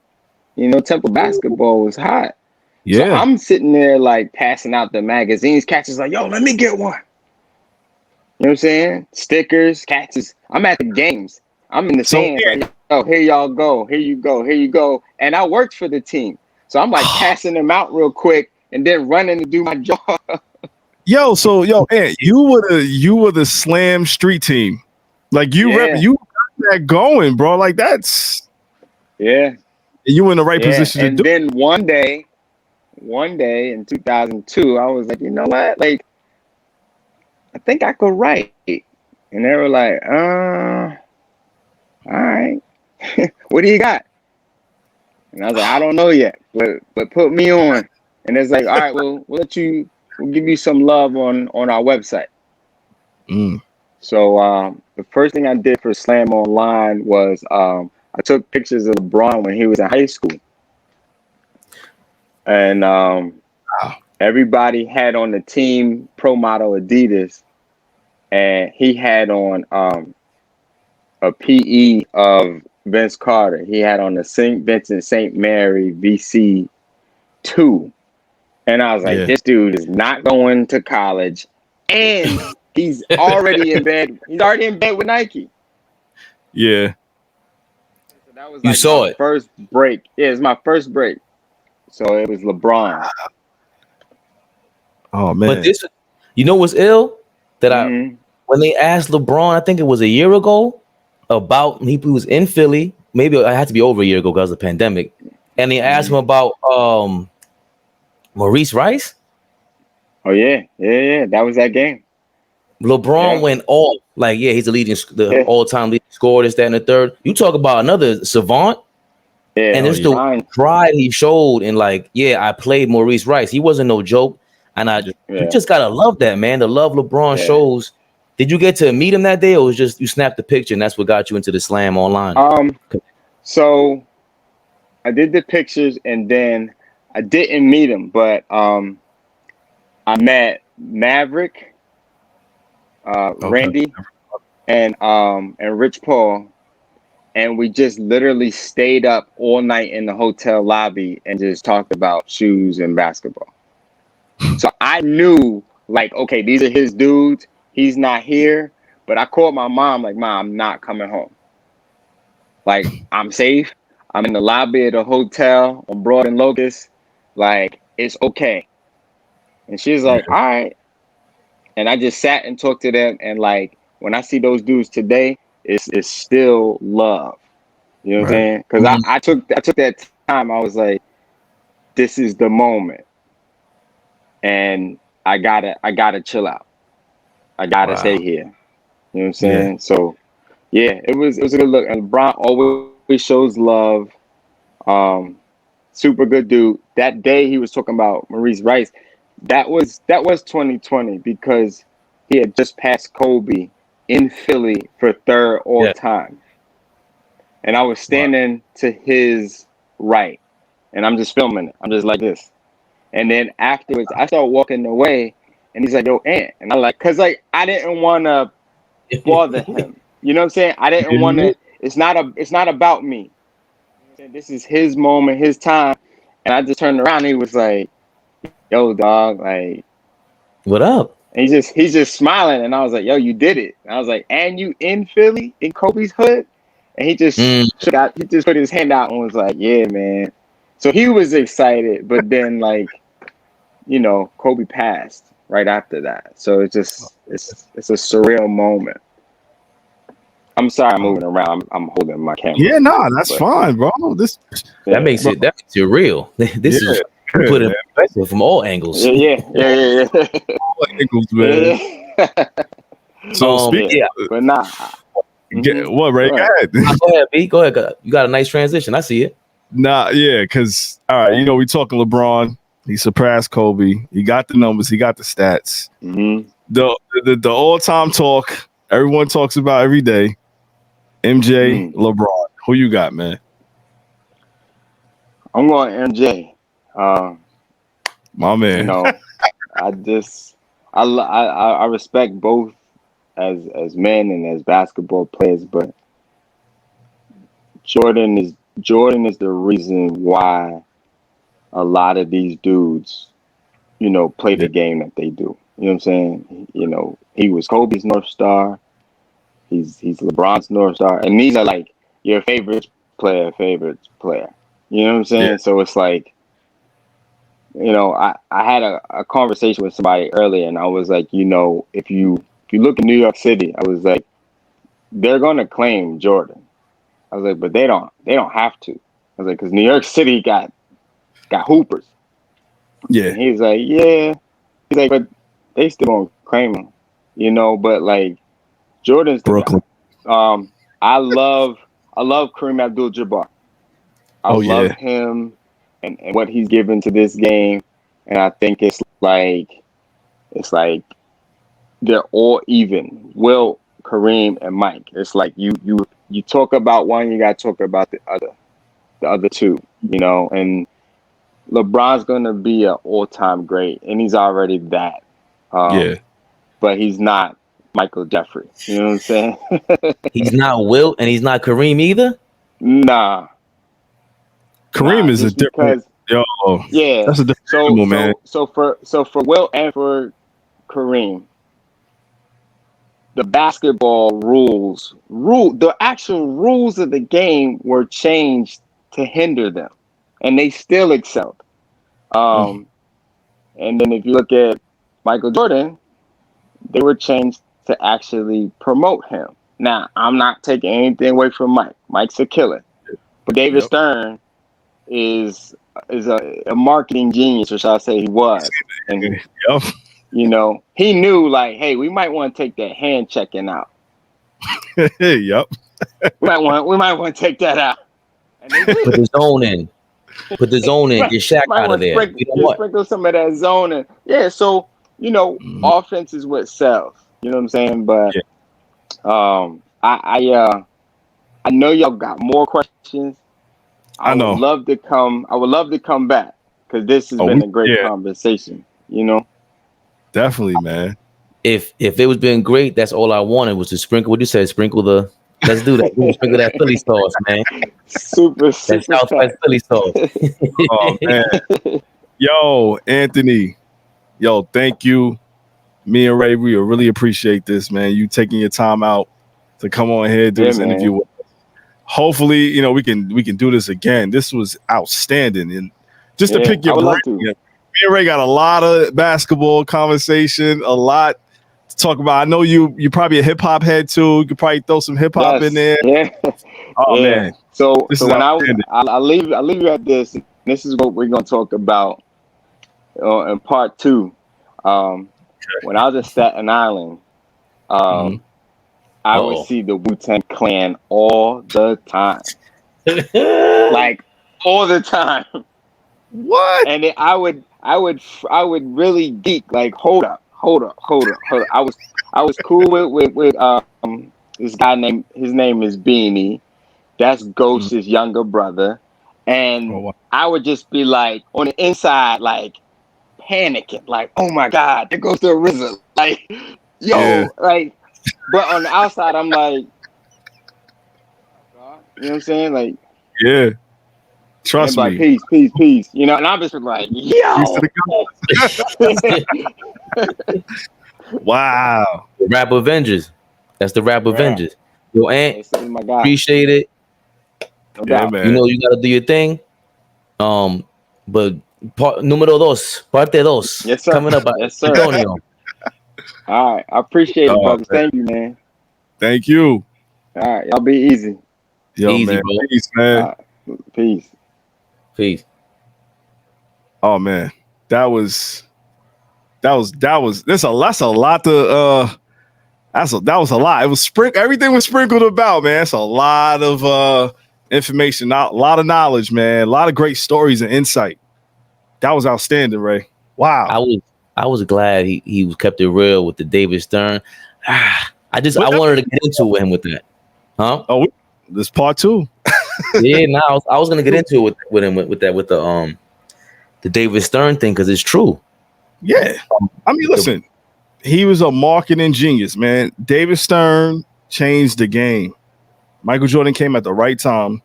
You know, Temple basketball was hot. Yeah. So I'm sitting there like passing out the magazines. Cats is like, yo, let me get one. You know what I'm saying? Stickers, cats. I'm at the games. I'm in the stands. Like, oh, here y'all go. Here you go. Here you go. And I worked for the team. So I'm like passing them out real quick and then running to do my job. Ant, you were the Slam street team. Like you got that going, bro. Like that's you were in the right position to do. And then one day in 2002, I was like, you know what? Like, I think I could write. And they were like, all right. What do you got? And I was like, I don't know yet, but put me on. And it's like, all right, we'll give you some love on our website. So the first thing I did for Slam Online was I took pictures of LeBron when he was in high school. And everybody had on the team pro model Adidas, and he had on a PE of Vince Carter. He had on the St. Vincent St. Mary VC2. And I was like, this dude is not going to college, and he's already in bed. He's already in bed with Nike. Yeah. So that was You like saw my it. first break. Yeah, it's my first break. So it was LeBron. Oh man. But this, you know what's ill? That when they asked LeBron, I think it was a year ago, about he was in Philly. Maybe it had to be over a year ago because of the pandemic. And they asked him about Maurice Rice. Oh yeah. That was that game. LeBron went off. Like, he's the all-time leading scorer, this, that, and the third. You talk about another savant. Yeah, and there's the pride he showed in like, I played Maurice Rice. He wasn't no joke. And you just gotta love that, man. The love LeBron shows. Did you get to meet him that day, or was just you snapped the picture and that's what got you into the Slam Online? So I did the pictures and then I didn't meet him, but I met Maverick, Randy, and Rich Paul, and we just literally stayed up all night in the hotel lobby and just talked about shoes and basketball. So I knew, like, okay, these are his dudes. He's not here. But I called my mom, like, Mom, I'm not coming home. Like, I'm safe. I'm in the lobby of the hotel on Broad and Locust. Like, it's okay. And she was like, all right. And I just sat and talked to them. And like, when I see those dudes today, it's still love. You know what I'm saying? Because I took that time. I was like, this is the moment. And I gotta chill out. I gotta stay here. You know what I'm saying? Yeah. So yeah, it was a good look. And LeBron always shows love. Super good dude. That day he was talking about Maurice Rice. That was 2020 because he had just passed Kobe in Philly for third all time. And I was standing to his right. And I'm just filming it. I'm just like this. And then afterwards, I started walking away. And he's like, yo, Ant. And I'm like, because like I didn't want to bother him. You know what I'm saying? I didn't want to. It's not about me. This is his moment, his time. And I just turned around and he was like, yo, dog, like, what up? And he's just smiling. And I was like, yo, you did it. And I was like, and you in Philly, in Kobe's hood? And he just put his hand out and was like, yeah, man. So he was excited, but then like, you know, Kobe passed right after that. So it's a surreal moment. I'm sorry I'm moving around. I'm holding my camera. Yeah, no, that's fine, bro. That makes it real. This is put in perspective from all angles. Yeah. All angles, man. So speaking, but nah. What, Ray? Go ahead. Go ahead, B. Go ahead. You got a nice transition. I see it. Nah, yeah, because all right, you know, we talking LeBron. He surpassed Kobe. He got the numbers. He got the stats. Mm-hmm. The all-time talk everyone talks about every day. MJ, LeBron. Who you got, man? I'm going MJ. My man. You know, I respect both as men and as basketball players, but Jordan is the reason why a lot of these dudes, you know, play the game that they do. You know what I'm saying? You know, he was Kobe's North Star. He's LeBron's North Star. And these are like your favorite player. You know what I'm saying? Yeah. So it's like, you know, I had a conversation with somebody earlier and I was like, you know, if you look at New York City, I was like, they're going to claim Jordan. I was like, but they don't have to. I was like, because New York City got hoopers. Yeah. And he's like, yeah. He's like, but they still won't claim him, you know. But like, Jordan's the Brooklyn. I love Kareem Abdul-Jabbar. I love him and what he's given to this game, and I think it's like they're all even. Will, Kareem, and Mike. It's like you talk about one, you got to talk about the other two, you know. And LeBron's gonna be an all-time great, and he's already that. But he's not Michael Jeffrey. You know what I'm saying? He's not Wilt, and he's not Kareem either. Nah. Kareem is a different. Yeah. That's a different animal, man. So for Wilt and for Kareem, the basketball the actual rules of the game were changed to hinder them, and they still excelled. And then if you look at Michael Jordan, they were changed to actually promote him. Now, I'm not taking anything away from Mike. Mike's a killer. But David Stern is a marketing genius, or shall I say he was. And you know, he knew like, hey, we might want to take that hand checking out. We might want to take that out. And they did. Put the zone in. Get Shaq out of there. Sprinkle some of that zone in. Yeah, so you know, offense is what sells. You know what I'm saying? But I know y'all got more questions. I would love to come back because this has been a great conversation. You know, definitely, man. If it was been great, that's all I wanted was to sprinkle. What you said, sprinkle the. Let's do that. Sprinkle that Philly sauce, man. Super that Southwest Philly sauce. Oh man, yo, Anthony, thank you. Me and Ray, we really appreciate this, man. You taking your time out to come on here and do this interview with us. Hopefully, you know, we can do this again. This was outstanding, and just to pick your brain, and Ray got a lot of basketball conversation, a lot to talk about. I know you're probably a hip hop head too. You could probably throw some hip hop in there. Yeah. Oh man. So This so is when outstanding. I leave you at this. This is what we're gonna talk about in part 2. When I was in Staten Island, I would see the Wu-Tang Clan all the time, like all the time. What? And then I would really geek. Like, hold up. I was cool with this guy named, his name is Beanie. That's Ghost's younger brother, and I would just be like on the inside, like panicking, like, oh my god, there goes the RZA, like, yo, like. But on the outside, I'm like, you know what I'm saying, like, yeah. Trust me. Like, peace. You know, and I'm just like, yo. Wow. Rap Avengers. That's the Rap Avengers. Yo, Ant, appreciate it. Yeah, man. You know you gotta do your thing. But número 2, parte 2. Yes, sir. Coming up. Yes, sir. Antonio. All right, I appreciate it, brothers. Thank you, man. Thank you. All right, y'all be easy. Yo, easy, man. bro. Peace, man. Peace. Oh man, that's a lot to that was a lot. It was everything was sprinkled about, man. It's a lot of information, a lot of knowledge, man. A lot of great stories and insight. That was outstanding, Ray. Wow. I was glad he was kept it real with the David Stern. I wanted to get into him with that. Huh? Oh, this part 2. Yeah, no, I was gonna get into it with him with the David Stern thing, because it's true. Yeah. I mean, listen, he was a marketing genius, man. David Stern changed the game. Michael Jordan came at the right time,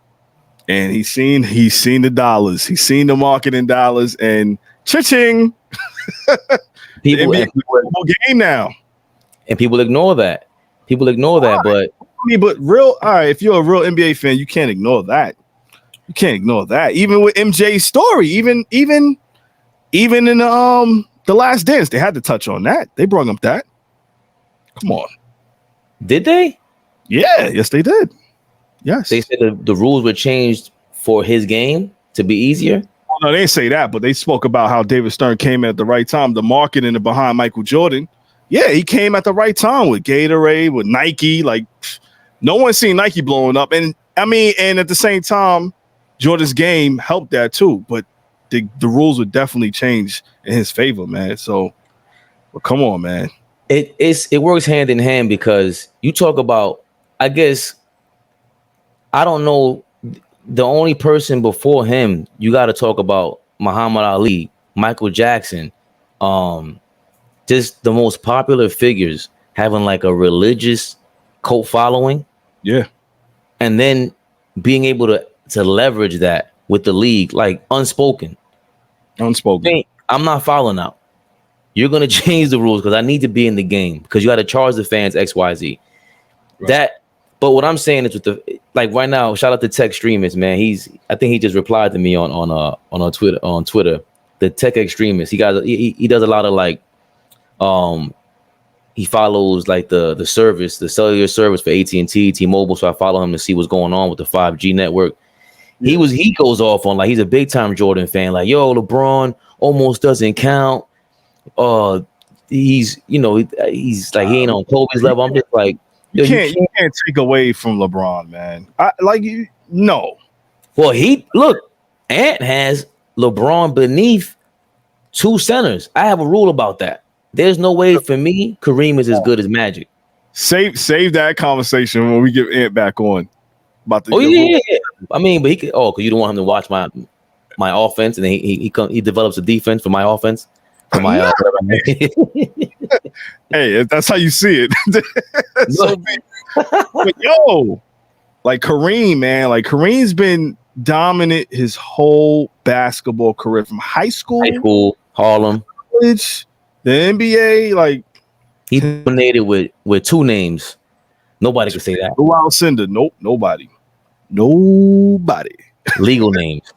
and he's seen the dollars. He's seen the marketing dollars, and cha-ching. People game now. And people ignore that. But I mean, but all right, if you're a real NBA fan, you can't ignore that. Even with MJ's story, even in The Last Dance, they had to touch on that. They brought up that. Come on. Did they? Yeah, yes, they did. Yes. They said the rules were changed for his game to be easier. No, they didn't say that, but they spoke about how David Stern came at the right time. The marketing behind Michael Jordan. Yeah, he came at the right time with Gatorade, with Nike. Like, no one's seen Nike blowing up. And I mean, and at the same time, Jordan's game helped that too. But the rules would definitely change in his favor, man. So, well, come on, man. It works hand in hand, because you talk about, I guess, I don't know, the only person before him, you got to talk about Muhammad Ali, Michael Jackson, just the most popular figures having like a religious cult following. Yeah. And then being able to leverage that with the league, like unspoken. I'm not following out. You're going to change the rules because I need to be in the game, because you got to charge the fans XYZ. Right. But what I'm saying is, with the, like, right now, shout out to Tech Extremist, man. I think he just replied to me on Twitter. The Tech Extremist. He does a lot of like, he follows like the service, the cellular service for AT&T, T-Mobile. So I follow him to see what's going on with the 5G network. He goes off on, like, he's a big time Jordan fan. Like, yo, LeBron almost doesn't count. He's like, he ain't on Kobe's level. I'm just like, you can't take away from LeBron, man. No. Well, Ant has LeBron beneath 2 centers. I have a rule about that. There's no way, for me, Kareem is as good as Magic. Save that conversation when we get Ant back on. About the yeah. I mean, but he could. Oh, because you don't want him to watch my offense, and then he develops a defense for my offense. For my hey, if that's how you see it. But like Kareem, man, like Kareem's been dominant his whole basketball career, from high school, Harlem, college, the NBA. Like, he dominated with 2 names. Nobody could say that. Lou Alcindor. Nope, nobody. Legal names.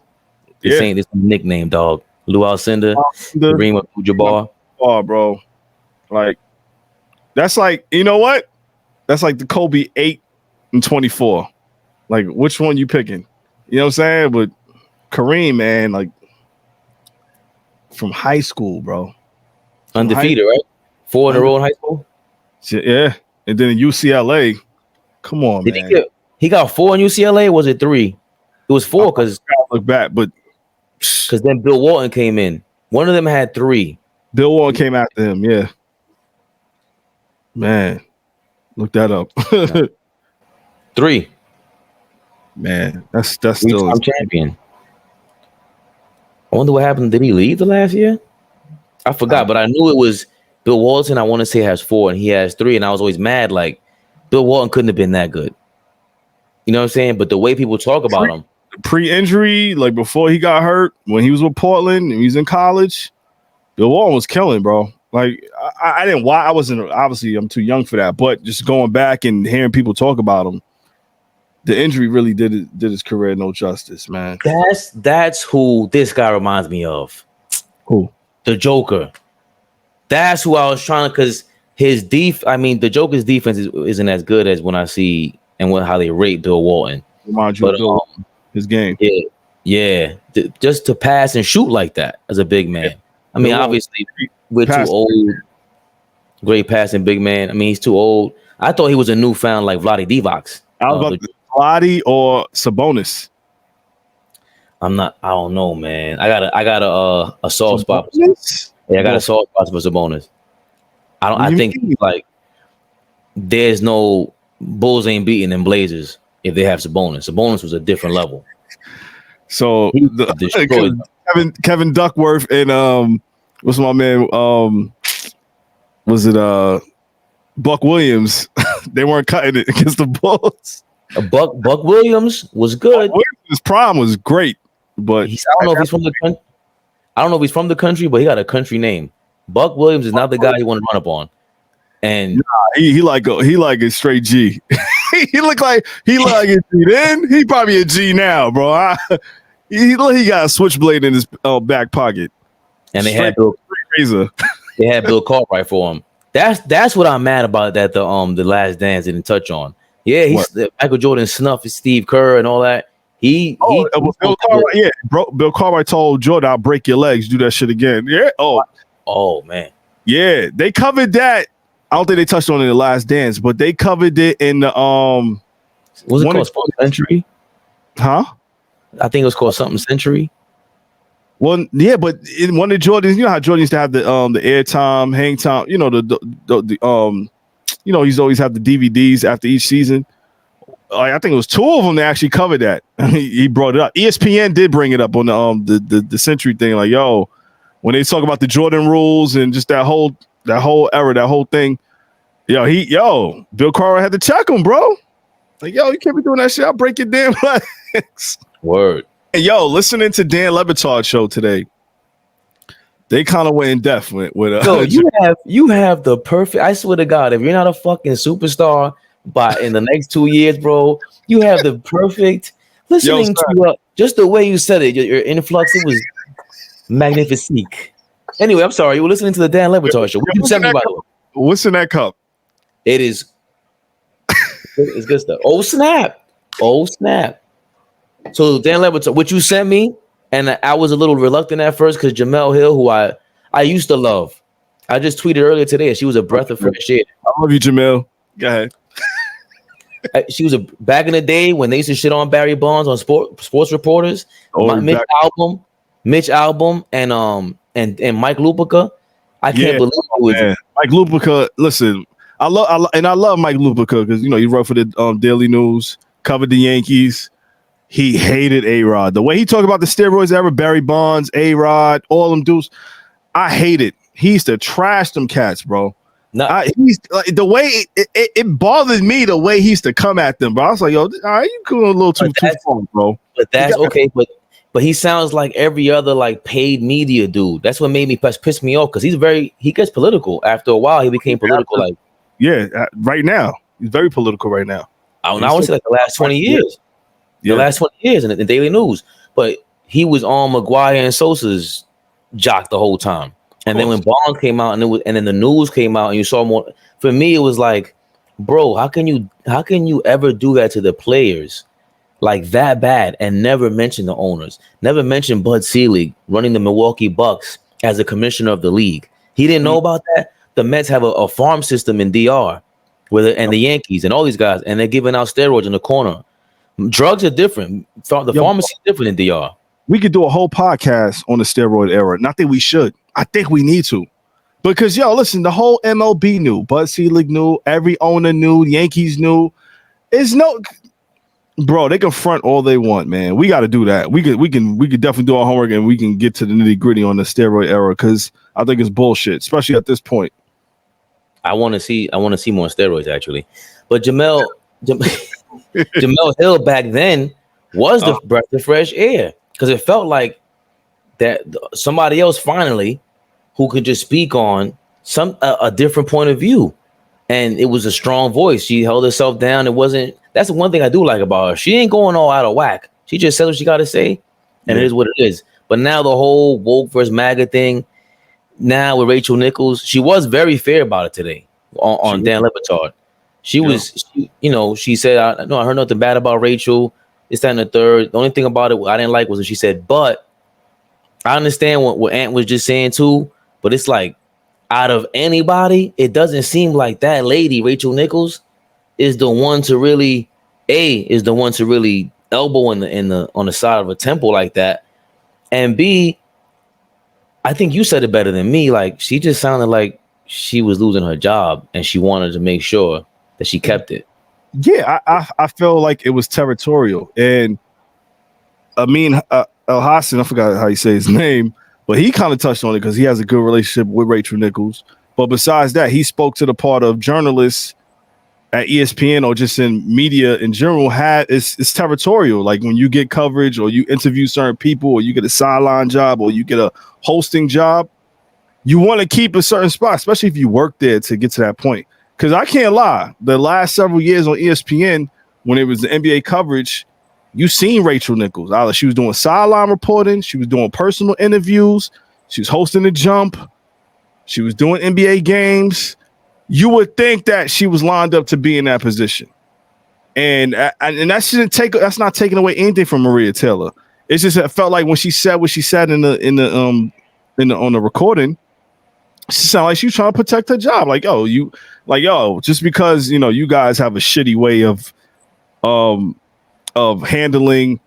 This ain't this nickname, dog. Lou Alcindor, Kareem Abdul-Jabbar. Oh, bro. Like, that's like, you know what? That's like the Kobe 8 and 24. Like, which one you picking? You know what I'm saying? But Kareem, man, like, from high school, bro. Undefeated, right? 4 in a row in high school? Yeah. And then UCLA. Come on, man. He got 4 in UCLA, or was it 3? It was 4 because look back, but because then Bill Walton came in. One of them had 3. Bill Walton came after him, yeah. Man, look that up. 3. Man, that's still I'm champion. I wonder what happened. Did he leave the last year? I forgot, but I knew it was Bill Walton. I want to say has 4 and he has 3, and I was always mad. Like, Bill Walton couldn't have been that good. You know what I'm saying? But the way people talk about him, pre-injury, like before he got hurt, when he was with Portland and he was in college, Bill Walton was killing, bro. Like, I didn't. Why I wasn't. Obviously, I'm too young for that. But just going back and hearing people talk about him, the injury really did his career no justice, man. That's who this guy reminds me of. Who? The Joker. That's who I was trying to, because the Joker's defense isn't as good as when I see and how they rate Bill Walton. Remind you of his game. Yeah. Just to pass and shoot like that as a big man. Yeah. I mean, obviously, we're too old. Great passing big man. I mean, he's too old. I thought he was a newfound like Vlade Divac. I was about Vlade or Sabonis. I don't know, man. I got a soft spot. Yeah, I got a soft spot for Sabonis. I think like there's no Bulls ain't beating them Blazers if they have Sabonis. Sabonis was a different level. So Kevin Duckworth and what's my man? Was it Buck Williams? They weren't cutting it against the Bulls. Buck Williams was good. His prime was great, but I don't know if he's from the country. I don't know if he's from the country, but he got a country name. Buck Williams is not the guy you want to run up on. And he like a straight G. he look like a G then. He probably a G now, bro. He got a switchblade in his back pocket. And they had Bill Cartwright for him. That's what I'm mad about that the Last Dance didn't touch on. Yeah, Michael Jordan snuffed Steve Kerr and all that. Bill Cartwright told Jordan, "I'll break your legs. Do that shit again." Yeah. Oh man. Yeah, they covered that. I don't think they touched on it in the Last Dance, but they covered it in the Was it called Sports Century? Huh? I think it was called something Century. Well, yeah, but in one of Jordan's, you know how Jordan used to have the airtime, hang time. You know he's always had the DVDs after each season. I think it was 2 of them that actually covered that. He brought it up. ESPN did bring it up on the Century thing. Like, yo, when they talk about the Jordan rules and just that whole era, that whole thing. Bill Cartwright had to check him, bro. Like, yo, you can't be doing that shit. I'll break your damn legs. Word. And listening to Dan Le Batard's show today, they kind of went in depth with you have the perfect. I swear to God, if you're not a fucking superstar in the next 2 years, bro, you have the perfect listening to just the way you said it. Your influx, it was magnificent. Anyway, I'm sorry. You were listening to the Dan Le Batard show. What's in that cup? It is. It's good stuff. Oh snap! So Dan Le Batard, what you sent me, and I was a little reluctant at first because Jamel Hill, who I used to love, I just tweeted earlier today, and she was a breath of fresh air. I love you, Jamel. Go ahead. She was back in the day when they used to shit on Barry Bonds on sports reporters. Mitch Albom, and Mike Lupica. I can't believe it was Mike Lupica. Listen, I love Mike Lupica because he wrote for the Daily News, covered the Yankees. He hated A-Rod. The way he talked about the steroids ever, Barry Bonds, A-Rod, all them dudes, I hate it. He used to trash them cats, bro. He's like the way it bothered me the way he used to come at them, bro. I was like, yo, all right, you going a little too far, bro. But that's okay. But he sounds like every other like paid media dude. That's what made me piss me off because he gets political. After a while, he became political. Right now he's very political right now. I want to say like the last 20 years. The last 20 years in the Daily News. But he was on McGuire and Sosa's jock the whole time. And then when Bonds came out and then the news came out and you saw more, for me it was like, bro, how can you ever do that to the players like that bad and never mention the owners, never mention Bud Selig running the Milwaukee Bucks as a commissioner of the league? He didn't know about that. The Mets have a farm system in DR and the Yankees and all these guys, and they're giving out steroids in the corner. Drugs are different. The pharmacy is different in DR. We could do a whole podcast on the steroid era. And I think we should. I think we need to. Because, listen, the whole MLB knew. Bud Selig knew. Every owner knew. Yankees knew. Bro, they can front all they want, man. We got to do that. We could definitely do our homework and we can get to the nitty gritty on the steroid era because I think it's bullshit, especially at this point. I want to see more steroids actually, but Jamel Hill back then was the breath of fresh air because it felt like that somebody else finally who could just speak on a different point of view, and it was a strong voice. She held herself down. That's the one thing I do like about her. She ain't going all out of whack. She just said what she got to say, and it is what it is. But now the whole woke versus MAGA thing. Now with Rachel Nichols, she was very fair about it today on Dan Le Batard. She said, I heard nothing bad about Rachel. This, that, and the third. The only thing about it I didn't like was when she said, but I understand what Ant was just saying too, but it's like out of anybody, it doesn't seem like that lady, Rachel Nichols, is the one to really elbow on the side of a temple like that. And B, I think you said it better than me. Like she just sounded like she was losing her job and she wanted to make sure that she kept it. Yeah, I feel like it was territorial. And Amin El Hassan, I forgot how you say his name, but he kind of touched on it because he has a good relationship with Rachel Nichols. But besides that, he spoke to the part of journalists at ESPN or just in media in general. It's territorial. Like when you get coverage or you interview certain people or you get a sideline job or you get a hosting job, you want to keep a certain spot, especially if you work there to get to that point. Because I can't lie, the last several years on ESPN, when it was the NBA coverage, you seen Rachel Nichols. She was doing sideline reporting. She was doing personal interviews. She was hosting the jump. She was doing NBA games. You would think that she was lined up to be in that position. And that's not taking away anything from Maria Taylor. It's just it felt like when she said what she said on the recording, she sounded like she was trying to protect her job. Just because you guys have a shitty way of handling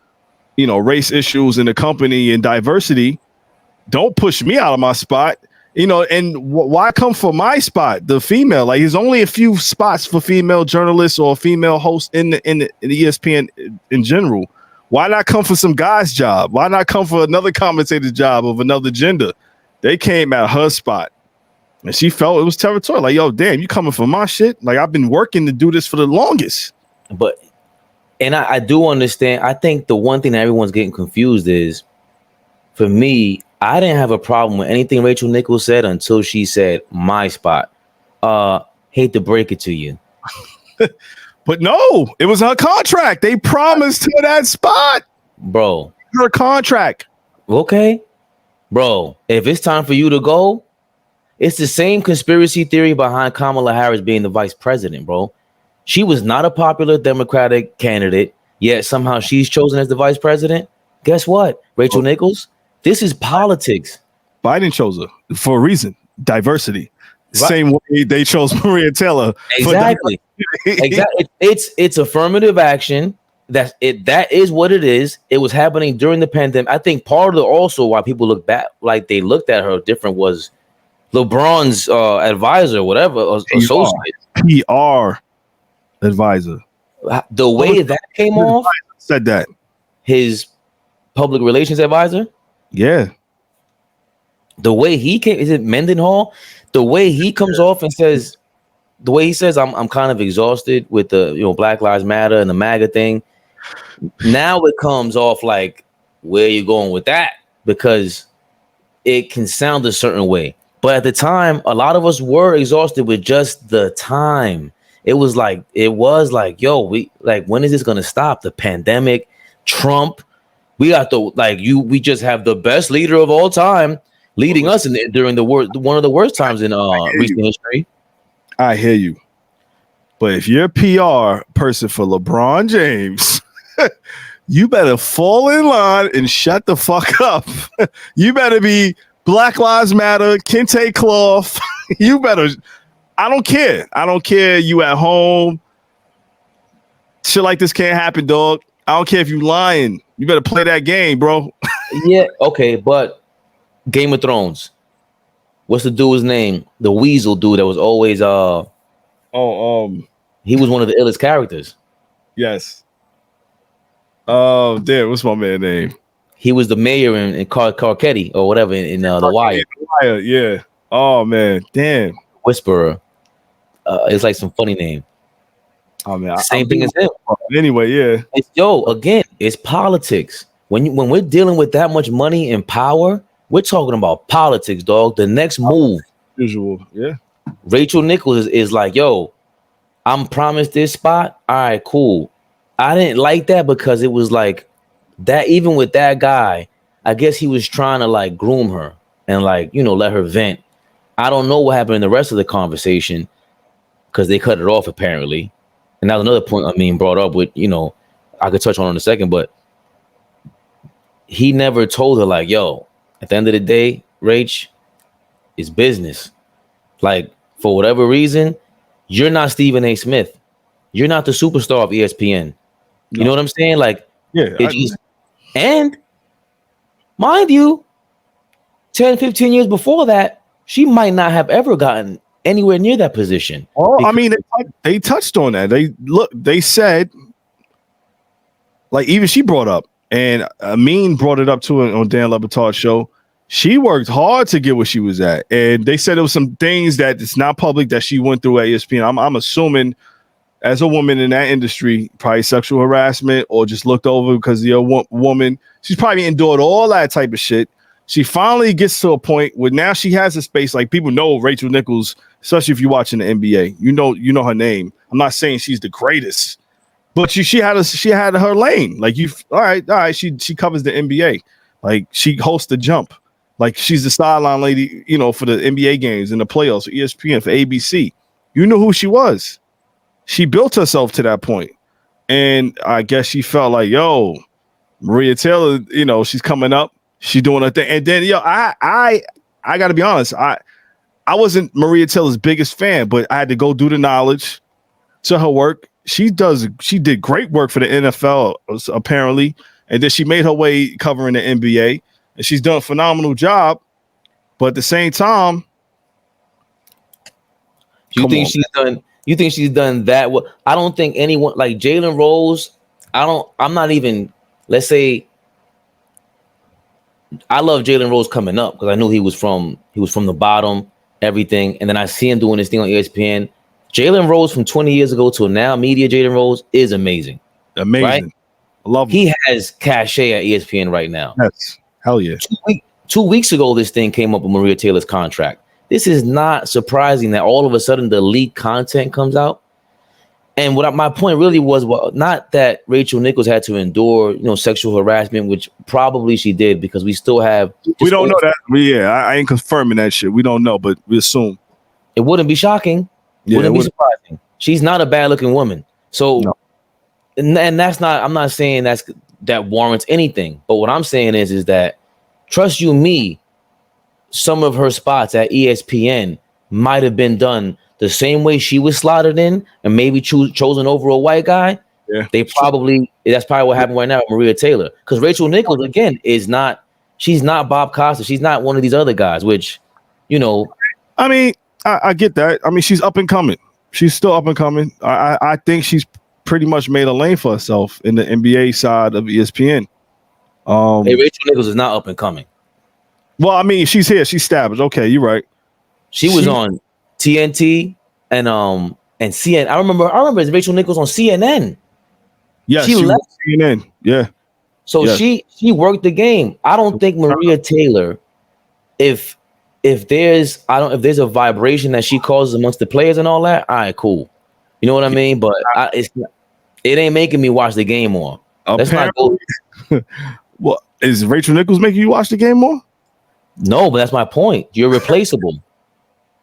race issues in the company and diversity, don't push me out of my spot. Why come for my spot, the female? Like, there's only a few spots for female journalists or female hosts in the ESPN in general. Why not come for some guy's job? Why not come for another commentator's job of another gender? They came at her spot, and she felt it was territorial. Like, yo, damn, you coming for my shit? Like, I've been working to do this for the longest. And I do understand. I think the one thing that everyone's getting confused is, for me, I didn't have a problem with anything Rachel Nichols said until she said my spot. Hate to break it to you. But no, it was her contract. They promised her that spot. Bro. Her contract. Okay. Bro, if it's time for you to go, it's the same conspiracy theory behind Kamala Harris being the vice president, bro. She was not a popular Democratic candidate, yet somehow she's chosen as the vice president. Guess what, Rachel Nichols? This is politics. Biden chose her for a reason. Diversity. Right. Same way they chose Maria Taylor. Exactly. Exactly. It's affirmative action. That is what it is. It was happening during the pandemic. I think part of also why people look back like they looked at her different was LeBron's advisor, whatever, associate. PR advisor. The way that came off. Said that. His public relations advisor. Yeah. The way he came, is it Mendenhall? The way he comes off and says, the way he says, I'm kind of exhausted with the Black Lives Matter and the MAGA thing. Now it comes off like, where are you going with that? Because it can sound a certain way. But at the time, a lot of us were exhausted with just the time. It was like, yo, when is this gonna stop? The pandemic, Trump. We got we just have the best leader of all time. leading us during one of the worst times in recent history. I hear you. But if you're a PR person for LeBron James, you better fall in line and shut the fuck up. You better be Black Lives Matter, Kente Cloth. You better. I don't care. I don't care. You at home. Shit like this can't happen, dog. I don't care if you lying. You better play that game, bro. Yeah, okay, but Game of Thrones. What's the dude's name? The Weasel dude that was always he was one of the illest characters. Yes. Oh, damn, what's my man's name? He was the mayor in Carcetti or whatever in The Wire. Yeah. Oh man, damn. Whisperer. It's like some funny name. Oh man, same thing as him. Anyway, yeah. Again, it's politics. When we're dealing with that much money and power, we're talking about politics, dog. The next move. Usual, yeah. Rachel Nichols is like, yo, I'm promised this spot. All right, cool. I didn't like that because it was like that. Even with that guy, I guess he was trying to like groom her and like, let her vent. I don't know what happened in the rest of the conversation because they cut it off apparently. And that was another point brought up with, I could touch on in a second, but he never told her like, yo, at the end of the day, Rach, it's business. Like, for whatever reason, you're not Stephen A. Smith. You're not the superstar of ESPN. You know what I'm saying? Like, yeah. And mind you, 10, 15 years before that, she might not have ever gotten anywhere near that position. Oh, I mean, they touched on that. They said, like, even she brought up, and Amin brought it up too on Dan Le Batard's show. She worked hard to get where she was at, and they said there was some things that it's not public that she went through at ESPN. I'm assuming, as a woman in that industry, probably sexual harassment or just looked over because you're a woman. She's probably endured all that type of shit. She finally gets to a point where now she has a space. Like, people know Rachel Nichols, especially if you're watching the NBA. You know her name. I'm not saying she's the greatest, but she had her lane. Like, all right. She covers the NBA. Like, she hosts the Jump. Like, she's the sideline lady, for the NBA games and the playoffs for ESPN, for ABC. You know who she was. She built herself to that point. And I guess she felt like, yo, Maria Taylor, she's coming up. She's doing her thing. And then, I got to be honest. I wasn't Maria Taylor's biggest fan, but I had to go do the knowledge to her work. She did great work for the NFL, apparently. And then she made her way covering the NBA. And she's done a phenomenal job. But at the same time, you think she's done that? Well, I don't think anyone like Jalen Rose. I'm not even, let's say, I love Jalen Rose coming up because I knew he was from the bottom, everything. And then I see him doing this thing on ESPN. Jalen Rose from 20 years ago to now, media Jalen Rose is amazing. Amazing. Right? I love him. He has cachet at ESPN right now. Yes. Hell yeah. 2 weeks ago, this thing came up with Maria Taylor's contract. This is not surprising that all of a sudden the leaked content comes out. And what my point really was, well, not that Rachel Nichols had to endure, sexual harassment, which probably she did because we still have. We don't know that. I ain't confirming that shit. We don't know, but we assume. It wouldn't be shocking. Wouldn't be surprising. She's not a bad looking woman. So, no. And that's not. I'm not saying that warrants anything. But what I'm saying is that, trust you me, some of her spots at ESPN might have been done the same way she was slotted in and maybe chosen over a white guy. Yeah. That's probably what happened right now with Maria Taylor. Because Rachel Nichols, again, she's not Bob Costa. She's not one of these other guys, which, I mean, I get that. I mean, she's up and coming. She's still up and coming. I think she's pretty much made a lane for herself in the NBA side of ESPN. Hey, Rachel Nichols is not up and coming. Well, I mean, she's here. She's established. Okay, you're right. She was on TNT and CNN. I remember Rachel Nichols on CNN. Yeah, she left CNN. Yeah. So she worked the game. I don't think Maria Taylor, if there's a vibration that she causes amongst the players and all that, all right, cool. You know what I mean? But it ain't making me watch the game more. Let's not go. Well, is Rachel Nichols making you watch the game more? No, but that's my point. You're replaceable.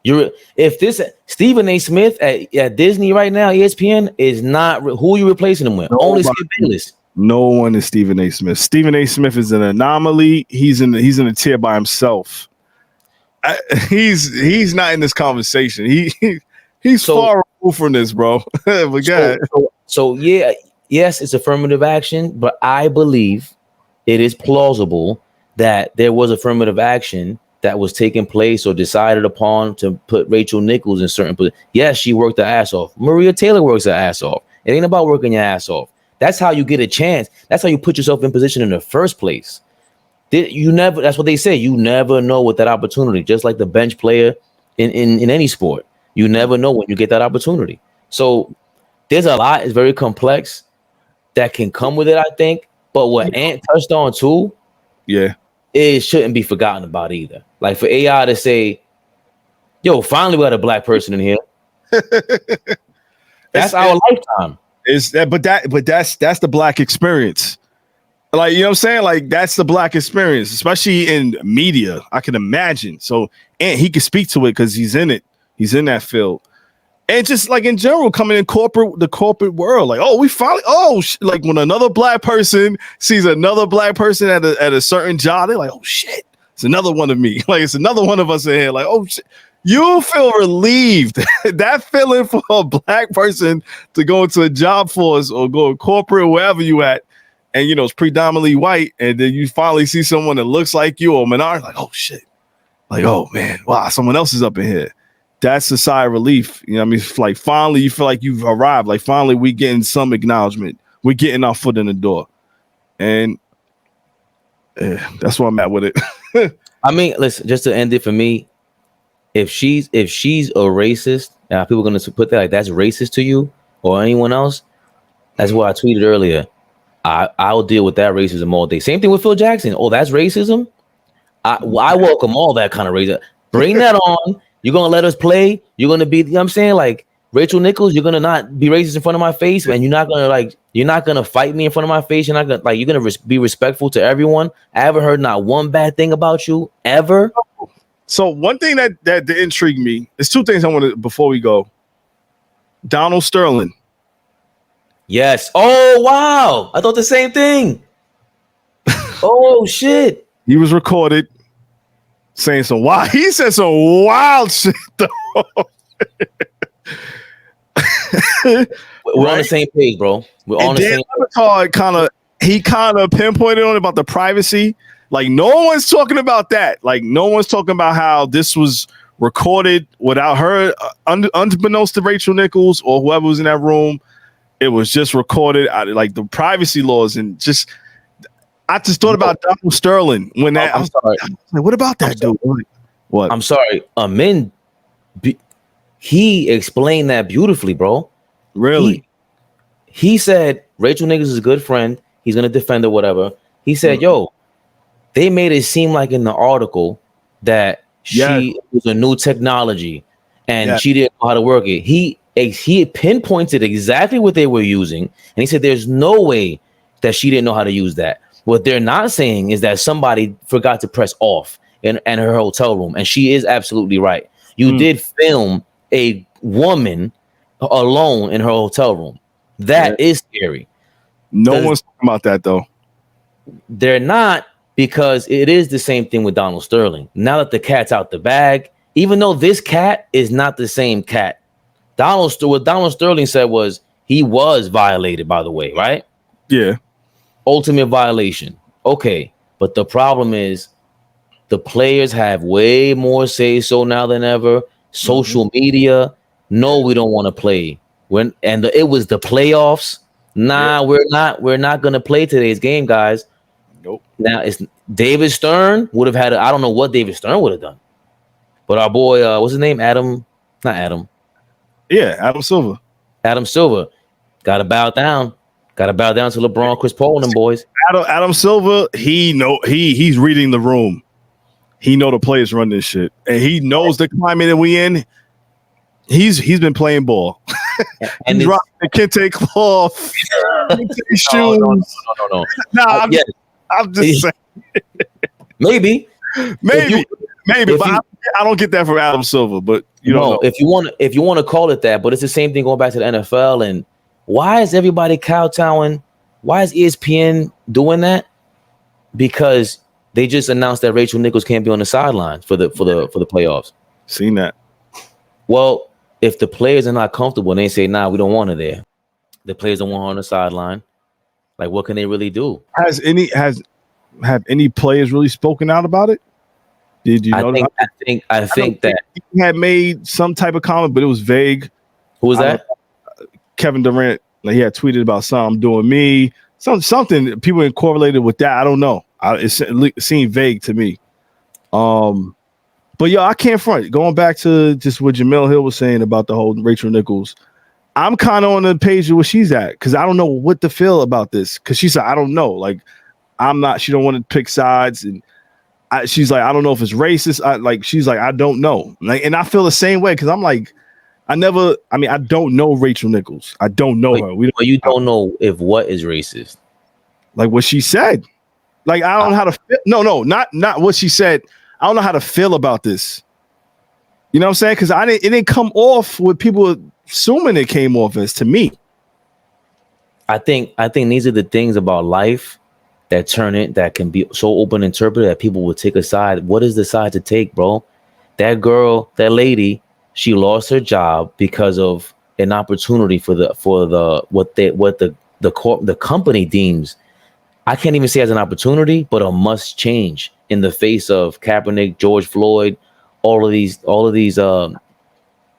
If this Stephen A. Smith at Disney right now, ESPN is not who are you replacing him with? Only Skip Bayless. No one is Stephen A. Smith. Stephen A. Smith is an anomaly. He's in a tier by himself. He's not in this conversation. He's far removed from this, bro. But so yeah, yes, it's affirmative action, but I believe it is plausible that there was affirmative action that was taking place or decided upon to put Rachel Nichols in certain positions. Yes, she worked her ass off. Maria Taylor works her ass off. It ain't about working your ass off. That's how you get a chance. That's how you put yourself in position in the first place. That's what they say. You never know with that opportunity. Just like the bench player in any sport, you never know when you get that opportunity. So there's a lot. It's very complex that can come with it, I think. But what Ant touched on too, it shouldn't be forgotten about either. Like for AI to say, "Yo, finally we got a black person in here." That's our lifetime. Is that? But that's the black experience. Like, you know what I'm saying? Like, that's the black experience, especially in media. I can imagine. So, and he can speak to it because he's in it. He's in that field. And just like in general, coming in the corporate world, like, oh, we finally, like when another black person sees another black person at a certain job, they're like, oh shit, it's another one of me. Like, it's another one of us in here. Like, oh shit. You feel relieved. That feeling for a black person to go into a job force or go corporate, wherever you at, and it's predominantly white, and then you finally see someone that looks like you or minority, like, oh shit, like, oh man, wow, someone else is up in here. That's a sigh of relief. You know what I mean? It's like finally you feel like you've arrived. Like finally we getting some acknowledgement. We're getting our foot in the door, and that's where I'm at with it. I mean, listen, just to end it for me, if she's a racist, and people are going to put that like that's racist to you or anyone else, that's what I tweeted earlier. I'll deal with that racism all day. Same thing with Phil Jackson. Oh, that's racism. I welcome all that kind of racism. Bring that on. You're gonna let us play. You're gonna be. You know what I'm saying, like Rachel Nichols. You're gonna not be racist in front of my face, and you're not gonna fight me in front of my face. You're not gonna you're gonna be respectful to everyone. I haven't heard not one bad thing about you ever. So one thing that intrigued me is two things I want to before we go. Donald Sterling. Yes. Oh wow! I thought the same thing. Oh shit! He was recorded saying some wild. He said some wild shit though. We're on the same page, bro. We're on the same. He kind of pinpointed on about the privacy. Like no one's talking about that. Like no one's talking about how this was recorded without her, unbeknownst to Rachel Nichols or whoever was in that room. It was just recorded out of like the privacy laws and just. I just thought about Donald Sterling when that. I'm sorry. What about that dude? What? I'm sorry. Amin, he explained that beautifully, bro. Really? He said Rachel Nichols is a good friend. He's gonna defend her, whatever. He said, "Yo, they made it seem like in the article that she was a new technology and she didn't know how to work it." He pinpointed exactly what they were using, and he said, "There's no way that she didn't know how to use that." What they're not saying is that somebody forgot to press off in her hotel room. And she is absolutely right. You did film a woman alone in her hotel room. That is scary. No one's talking about that, though. They're not, because it is the same thing with Donald Sterling. Now that the cat's out the bag, even though this cat is not the same cat, what Donald Sterling said was he was violated, by the way, right? Yeah. Ultimate violation. Okay, but the problem is the players have way more say so now than ever. Social media, no, we don't want to play. It was the playoffs. Nah, we're not gonna play today's game, guys. Nope. Now it's David Stern would have had I don't know what David Stern would have done. But our boy, what's his name? Adam Silver. Adam Silver. Gotta bow down. Got to bow down to LeBron, Chris Paul, and them boys. Adam Silver, he's reading the room. He know the players run this shit, and he knows the climate that we in. He's been playing ball, and he's rocking the kente cloth, shoes. No. Nah, I'm just saying. Maybe, maybe, but I don't get that from Adam Silver. But you know, if you want to call it that, but it's the same thing going back to the NFL. And why is everybody kowtowing? Why is ESPN doing that? Because they just announced that Rachel Nichols can't be on the sidelines for the playoffs. Seen that. Well, if the players are not comfortable and they say, "Nah, we don't want her there," the players don't want her on the sideline. Like, what can they really do? Have any players really spoken out about it? Did you know? I think that he had made some type of comment, but it was vague. Who was that? Kevin Durant. Like, he had tweeted about something doing me. Something people correlated with that. I don't know. It seemed vague to me. But I can't front. Going back to just what Jamel Hill was saying about the whole Rachel Nichols, I'm kind of on the page of where she's at because I don't know what to feel about this. Because she said, I don't know. Like, I'm not. She don't want to pick sides, and she's like, I don't know if it's racist. She's like, I don't know. Like, and I feel the same way because I'm like, I don't know Rachel Nichols. I don't know her. You don't know if what is racist. Like what she said. Like, I don't know how to feel. No, not what she said. I don't know how to feel about this. You know what I'm saying? Because it didn't come off with people assuming it came off as to me. I think these are the things about life that can be so open interpreted that people will take a side. What is the side to take, bro? That girl, that lady, she lost her job because of an opportunity for the company deems, I can't even say as an opportunity, but a must change in the face of Kaepernick, George Floyd, all of these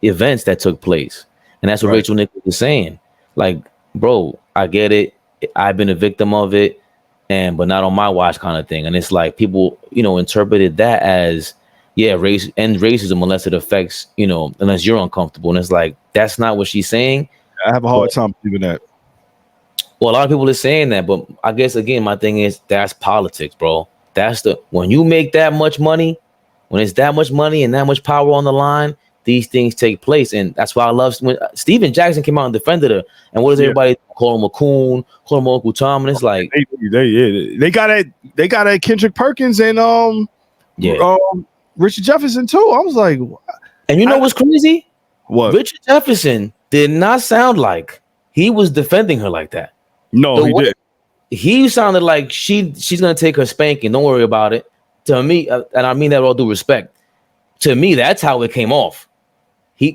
events that took place. And that's what Rachel Nichols is saying. Like, bro, I get it. I've been a victim of it, but not on my watch kind of thing. And it's like people, interpreted that as, race and racism unless it affects, unless you're uncomfortable. And it's like, that's not what she's saying. I have a hard time believing that. Well, a lot of people are saying that, but I guess, again, my thing is that's politics, bro. When you make that much money, when it's that much money and that much power on the line, these things take place. And that's why I love when Steven Jackson came out and defended her. And what does everybody call him a coon, call him Uncle Tom? And it's like, they got at Kendrick Perkins and Richard Jefferson too. I was like, and you know what's crazy? What? Richard Jefferson did not sound like he was defending her like that. No, he did. He sounded like she's gonna take her spanking. Don't worry about it. To me, and I mean that with all due respect. To me, that's how it came off.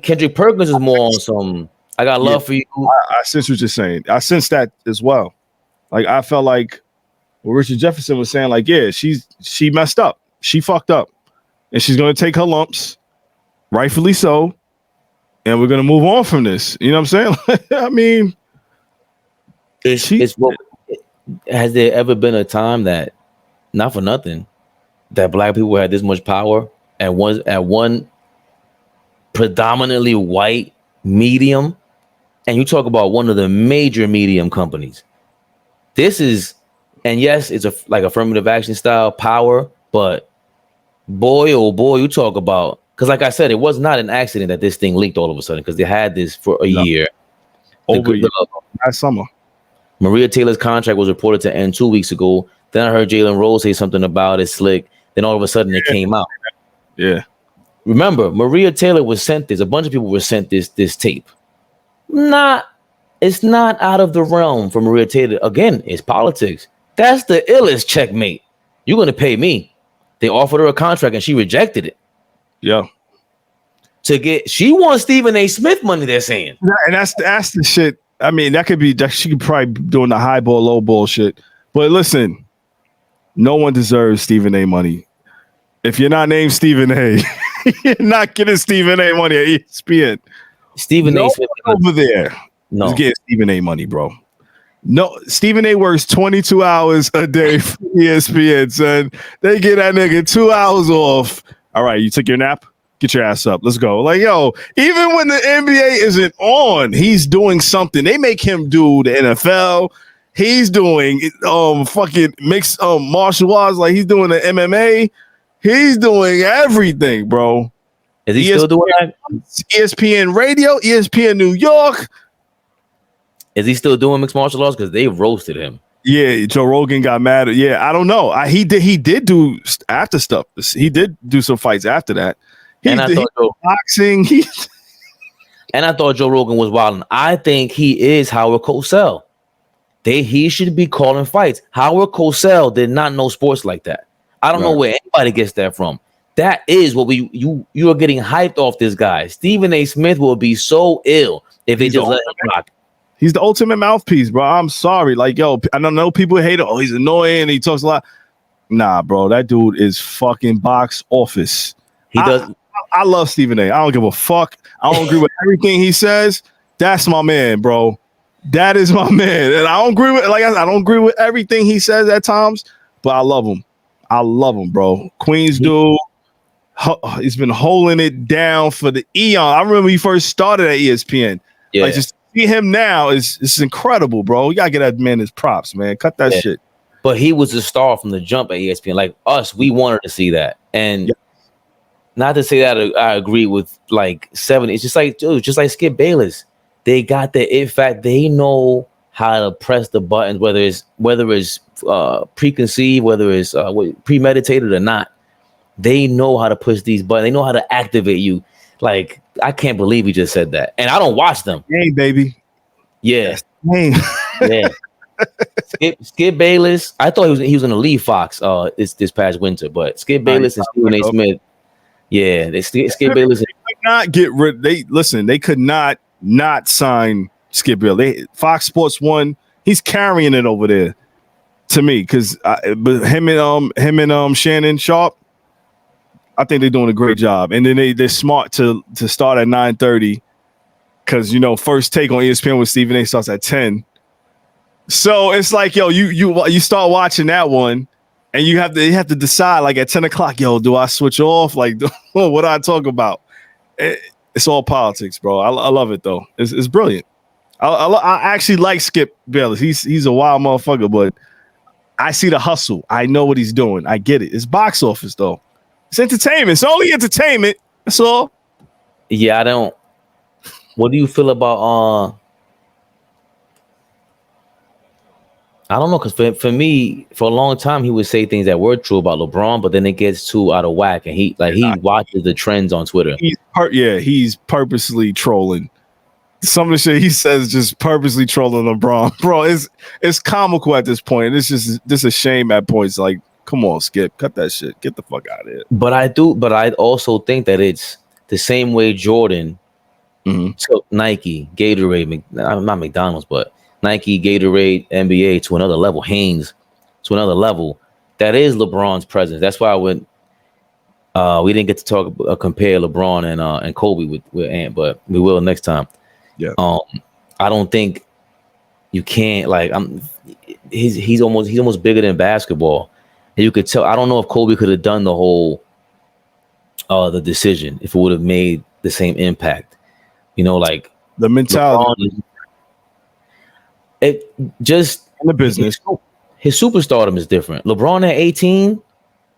Kendrick Perkins is more on some. I got love for you. I sense what you're saying. I sense that as well. Like, I felt like what Richard Jefferson was saying. Like, she messed up. She fucked up, and she's gonna take her lumps, rightfully so, and we're gonna move on from this. You know what I'm saying? I mean, has there ever been a time that, not for nothing, that black people had this much power at one predominantly white medium? And you talk about one of the major medium companies. This is, and yes, it's like affirmative action style power, but boy, oh boy, you talk about, because like I said, it was not an accident that this thing leaked all of a sudden, because they had this for a year. Over last summer. Maria Taylor's contract was reported to end 2 weeks ago. Then I heard Jalen Rose say something about it slick. Then all of a sudden it came out. Yeah. Remember, Maria Taylor was sent this. A bunch of people were sent this tape. It's not out of the realm for Maria Taylor. Again, it's politics. That's the illest checkmate. You're going to pay me. They offered her a contract and she rejected it. Yeah. She wants Stephen A. Smith money, they're saying. And that's the shit. I mean, she could probably be doing the high ball, low ball shit. But listen, no one deserves Stephen A. money. If you're not named Stephen A., you're not getting Stephen A. money at ESPN. Stephen A. Smith over there is getting Stephen A. money, bro. No, Stephen A. works 22 hours a day for ESPN, son. They get that nigga 2 hours off. All right, you took your nap? Get your ass up. Let's go. Like, yo, even when the NBA isn't on, he's doing something. They make him do the NFL. He's doing fucking mixed martial arts. Like, he's doing the MMA. He's doing everything, bro. Is he still doing that? ESPN Radio, ESPN New York. Is he still doing mixed martial arts? Because they roasted him. Yeah, Joe Rogan got mad. Yeah, I don't know. He did do after stuff. He did do some fights after that. He boxing. And I thought Joe Rogan was wilding. I think he is Howard Cosell. He should be calling fights. Howard Cosell did not know sports like that. I don't know where anybody gets that from. That is what you are getting hyped off this guy. Stephen A. Smith will be so ill if they just let him rock. He's the ultimate mouthpiece, bro. I'm sorry. Like, yo, I don't know people hate it. Oh, he's annoying. He talks a lot. Nah, bro. That dude is fucking box office. I love Stephen A. I don't give a fuck. I don't agree with everything he says. That's my man, bro. That is my man. And I don't agree with, like I don't agree with everything he says at times, but I love him. I love him, bro. Queens dude. He's been holding it down for the eon. I remember he first started at ESPN. Yeah. Like, just to see him now is incredible, bro. You gotta get that man his props, man. Cut that shit. But he was a star from the jump at ESPN. Like us, we wanted to see that. And not to say that I agree with like 70. It's just like, dude, just like Skip Bayless. They got the it fact. They know how to press the buttons, whether it's preconceived, whether it's premeditated or not. They know how to push these buttons. They know how to activate you. Like, I can't believe he just said that. And I don't watch them. Hey, baby. Yeah. Yeah. Skip Bayless. I thought he was going to leave Fox this past winter, but Skip Bayless and Stephen A. Smith. Yeah, Skip Bayless. They could not get rid. They could not sign Skip Bayless. Fox Sports 1. He's carrying it over there to me because but him and Shannon Sharp. I think they're doing a great job, and then they're smart to start at 9:30 because First Take on ESPN with Stephen A. starts at 10. So it's like, yo, you start watching that one, and you have to decide like at 10 o'clock, yo, do I switch off? Like, what do I talk about? It's all politics, bro. I love it though. It's brilliant. I actually like Skip Bayless. He's a wild motherfucker, but I see the hustle. I know what he's doing. I get it. It's box office though. It's entertainment. It's only entertainment. That's all. Yeah, I don't. What do you feel about? I don't know, because for me, for a long time, he would say things that were true about LeBron, but then it gets too out of whack, and he watches the trends on Twitter. He's purposely trolling. Some of the shit he says just purposely trolling LeBron, bro. It's comical at this point. It's just a shame at points. Like, come on, Skip, cut that shit. Get the fuck out of here. But I also think that it's the same way Jordan took Nike, Gatorade, not McDonald's, but Nike, Gatorade, NBA to another level, Hanes to another level. That is LeBron's presence. That's why we didn't get to compare LeBron and Kobe with Ant, but we will next time. Yeah. I don't think you can't he's almost bigger than basketball. And you could tell. I don't know if Kobe could have done the whole the decision if it would have made the same impact. Like the mentality. It just in the business. His superstardom is different. LeBron at 18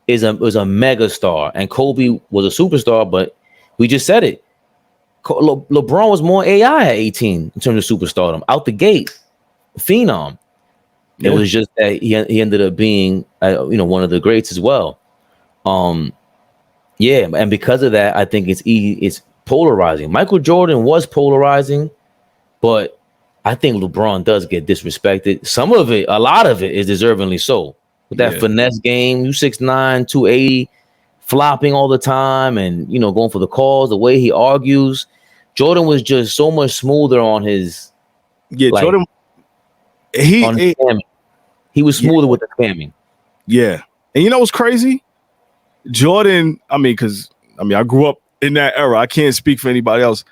was a mega star, and Kobe was a superstar. But we just said it. LeBron was more AI at 18 in terms of superstardom out the gate, phenom. It was just that he ended up being one of the greats as well. And because of that, I think it's polarizing. Michael Jordan was polarizing, but I think LeBron does get disrespected. Some of it, a lot of it, is deservingly so. With that finesse game, 6'9", 280, flopping all the time, and going for the calls, the way he argues. Jordan was just so much smoother on his. Yeah, Jordan. He was smoother with the spamming. Yeah, and you know what's crazy? Jordan. I grew up in that era. I can't speak for anybody else.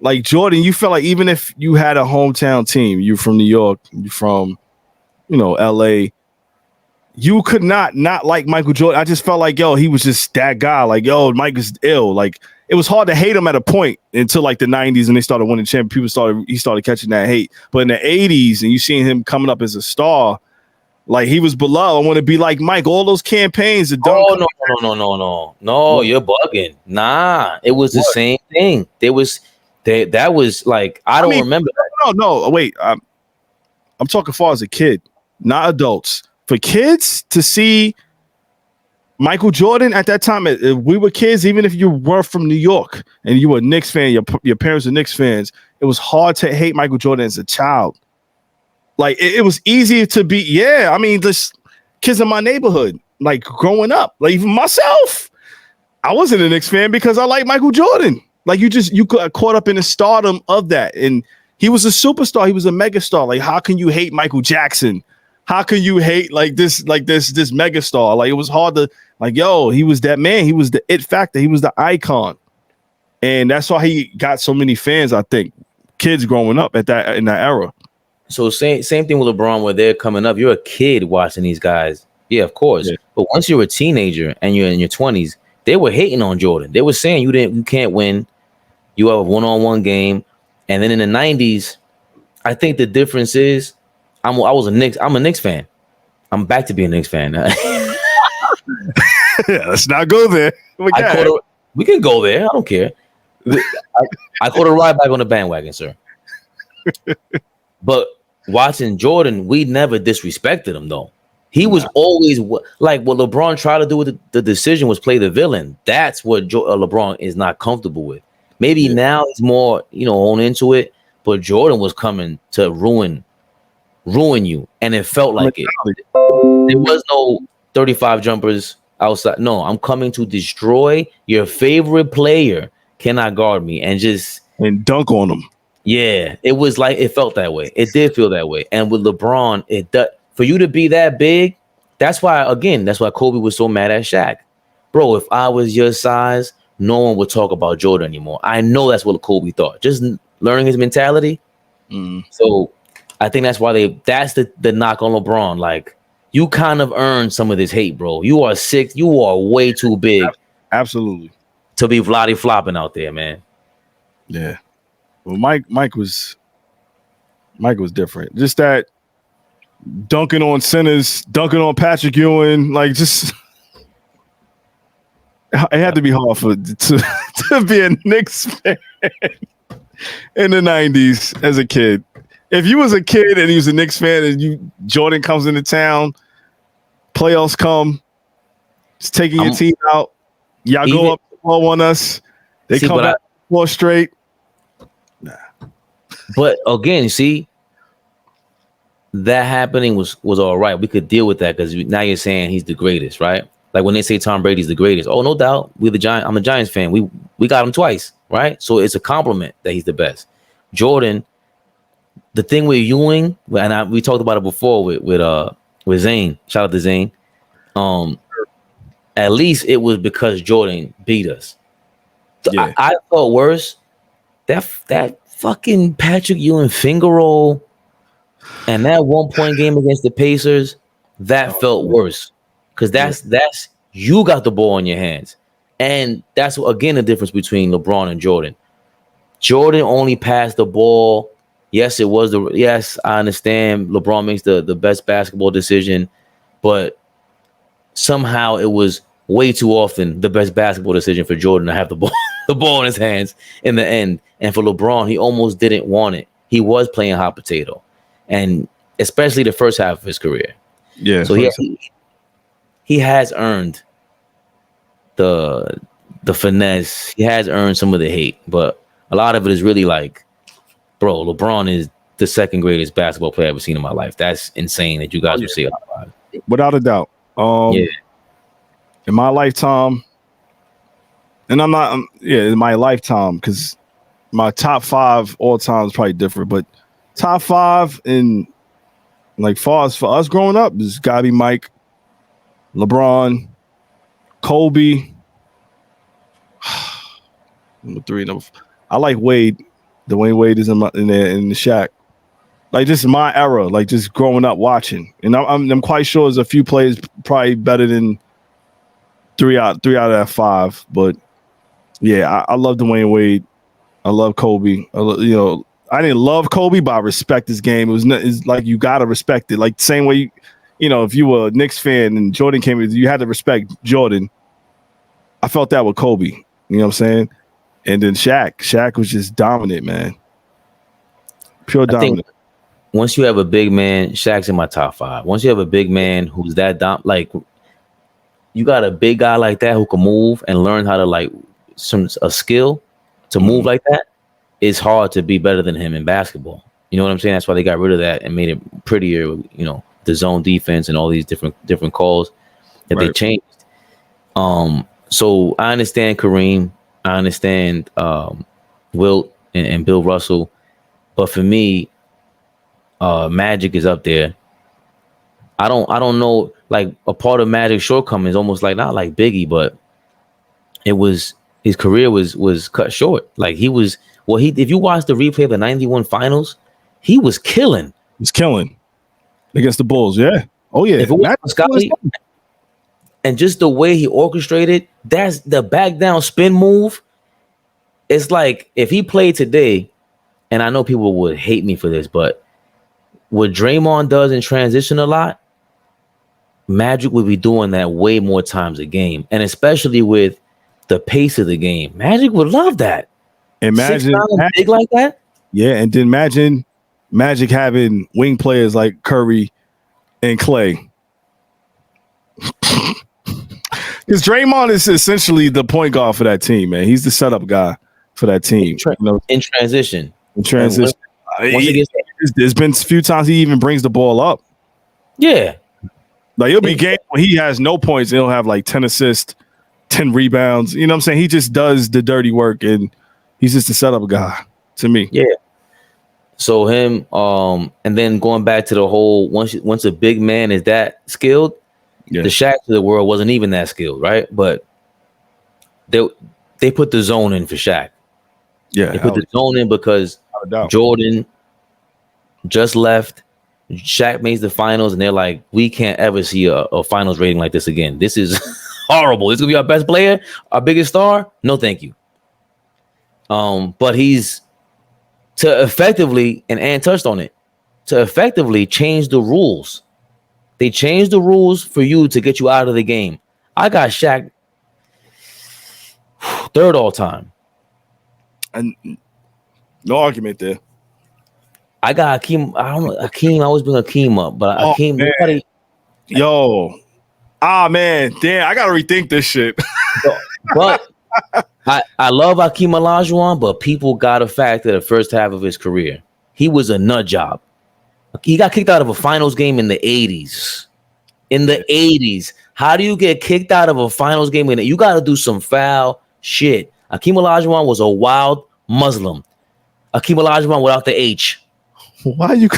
Like Jordan, you felt like even if you had a hometown team, you from New York, you from, LA, you could not like Michael Jordan. I just felt like, yo, he was just that guy. Like, yo, Mike is ill. Like, it was hard to hate him at a point until like the 90s and they started winning champions. He started catching that hate. But in the 80s, and you seen him coming up as a star, like he was beloved. I want to be like Mike. All those campaigns. No, you're bugging. Nah, it was the same thing. That was like I don't remember that. No. Wait, I'm talking far as a kid. not adults. For kids to see Michael Jordan at that time, if we were kids, even if you were from New York and you were a Knicks fan, your parents were Knicks fans, it was hard to hate Michael Jordan as a child. Like it was easier to be, I mean, just kids in my neighborhood, like growing up, like even myself, I wasn't a Knicks fan because I like Michael Jordan. Like you got caught up in the stardom of that. And he was a superstar. He was a megastar. Like, how can you hate Michael Jackson? How can you hate this megastar? Like, it was hard to, like, yo, he was that man. He was the it factor. He was the icon. And that's why he got so many fans, I think. Kids growing up in that era. So same thing with LeBron, where they're coming up. You're a kid watching these guys. Yeah, of course. Yeah. But once you're a teenager and you're in your 20s, they were hating on Jordan. They were saying you can't win. You have a one-on-one game. And then in the 90s, I think the difference is I'm a Knicks fan. I'm back to being a Knicks fan. Let's not go there. We can go there. I don't care. I caught a ride back on the bandwagon, sir. But watching Jordan, we never disrespected him, though. He was always like what LeBron tried to do with the decision was play the villain. That's what LeBron is not comfortable with. Maybe now he's more, on into it. But Jordan was coming to ruin you, and it felt like it. There was no 35 jumpers outside. No, I'm coming to destroy your favorite player. Cannot guard me and dunk on him. Yeah, it was like it felt that way. It did feel that way. And with LeBron, for you to be that big, that's why Kobe was so mad at Shaq. Bro, if I was your size, no one would talk about Jordan anymore. I know that's what Kobe thought. Just learning his mentality. So I think that's why that's the knock on LeBron. Like, you kind of earned some of this hate, bro. You are sick. You are way too big. Absolutely. To be Vladdy flopping out there, man. Yeah. Well, Mike was different. Just that dunking on centers, dunking on Patrick Ewing, like just it had to be hard to be a Knicks fan in the 90s as a kid. If you was a kid and you was a Knicks fan and Jordan comes into town, playoffs come, just taking your team out, y'all go up 4-1 us, they come back 4 straight. Nah. But again, see, that happening was all right. We could deal with that because now you're saying he's the greatest, right? Like when they say Tom Brady's the greatest, oh, no doubt. I'm a Giants fan. We got him twice, right? So it's a compliment that he's the best. Jordan, the thing with Ewing, and we talked about it before with Zane. Shout out to Zane. At least it was because Jordan beat us. So yeah. I thought worse. That fucking Patrick Ewing finger roll and that 1-point game against the Pacers, that felt worse. Because that's you got the ball in your hands. And that's, again, the difference between LeBron and Jordan. Jordan only passed the ball. Yes, I understand LeBron makes the best basketball decision, but somehow it was way too often the best basketball decision for Jordan to have the ball in his hands in the end. And for LeBron, he almost didn't want it. He was playing hot potato, and especially the first half of his career. Yeah. So he has earned the finesse. He has earned some of the hate, but a lot of it is really like, bro, LeBron is the second greatest basketball player I've ever seen in my life. That's insane that you guys would say a lot. Without a doubt. In my lifetime, and in my lifetime, because my top 5 all time is probably different, but top 5 in like far as for us growing up, there's gotta be Mike, LeBron, Kobe. Number 3, I like Wade. Dwayne Wade is in the Shaq. Like, just my era, like just growing up watching, and I'm quite sure there's a few players probably better than 3 out of that 5. But yeah, I love Dwayne Wade. I love Kobe. I didn't love Kobe, but I respect his game. It's like you gotta respect it. Like same way, if you were a Knicks fan and Jordan came in, you had to respect Jordan. I felt that with Kobe. You know what I'm saying? And then Shaq was just dominant, man. Pure dominant. once you have a big man, Shaq's in my top 5. Once you have a big man who's that like you got a big guy like that who can move and learn how to like a skill to move like that, it's hard to be better than him in basketball. You know what I'm saying? That's why they got rid of that and made it prettier, you know, the zone defense and all these different calls that they changed. So I understand Kareem, I understand Wilt and Bill Russell, but for me, Magic is up there. I don't know, like a part of Magic's shortcomings, almost like not like Biggie, but it was his career was cut short. Like if you watch the replay of the 91 finals, he was killing. He was killing against the Bulls. Yeah. Oh yeah. If it was Scotty, and just the way he orchestrated, that's the back down spin move. It's like if he played today, and I know people would hate me for this, but what Draymond does in transition a lot, Magic would be doing that way more times a game. And especially with the pace of the game, Magic would love that. Imagine big like that. Yeah, and then imagine Magic having wing players like Curry and Clay. Because Draymond is essentially the point guard for that team, man. He's the setup guy for that team. In transition. There's been a few times he even brings the ball up. Yeah. Like it'll be games when he has no points. He'll have like 10 assists, 10 rebounds. You know what I'm saying? He just does the dirty work and he's just a setup guy to me. Yeah. So him, and then going back to the whole once a big man is that skilled, the Shaqs of the world wasn't even that skilled, right? But they put the zone in for Shaq. Yeah, they put the zone in because Jordan just left. Shaq makes the finals, and they're like, we can't ever see a finals rating like this again. This is horrible. This is gonna be our best player, our biggest star. No, thank you. But he's to effectively, and Ann touched on it, to effectively change the rules. They changed the rules for you to get you out of the game. I got Shaq third all time. And no argument there. I got Hakeem. I don't know. Hakeem, I always bring Hakeem up, but Hakeem, nobody. Yo. Man. Damn, I gotta rethink this shit. But I love Hakeem Olajuwon, but people got a fact that the first half of his career, he was a nut job. He got kicked out of a finals game in the 80s. In the 80s. How do you get kicked out of a finals game? You got to do some foul shit. Hakeem Olajuwon was a wild Muslim. Hakeem Olajuwon without the H. Why you?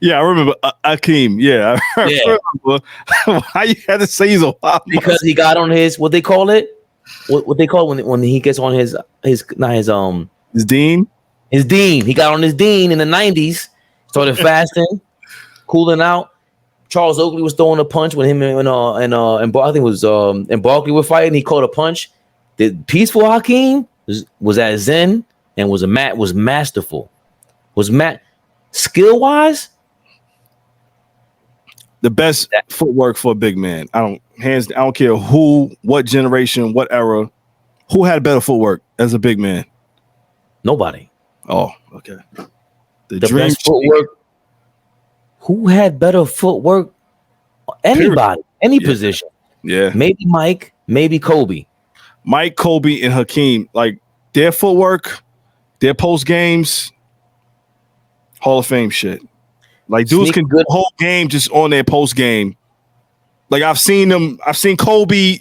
Yeah, I remember Hakeem. Yeah, I remember. Why you had to say he's a wild because Muslim? He got on his what they call it? What they call it when he gets on his dean? His dean. He got on his dean in the 90s. Started fasting, cooling out. Charles Oakley was throwing a punch when him and I think it was and Barkley were fighting. He caught a punch. The peaceful Hakeem was at Zen and was masterful. Skill wise, the best footwork for a big man. I don't care who, what generation, what era, who had better footwork as a big man. Nobody. Oh, okay. The best footwork. Who had better footwork? Anybody, any position. Yeah. Maybe Mike, maybe Kobe. Mike, Kobe, and Hakeem, like their footwork, their post games, Hall of Fame shit. Like dudes can do the whole game just on their post game. Like I've seen Kobe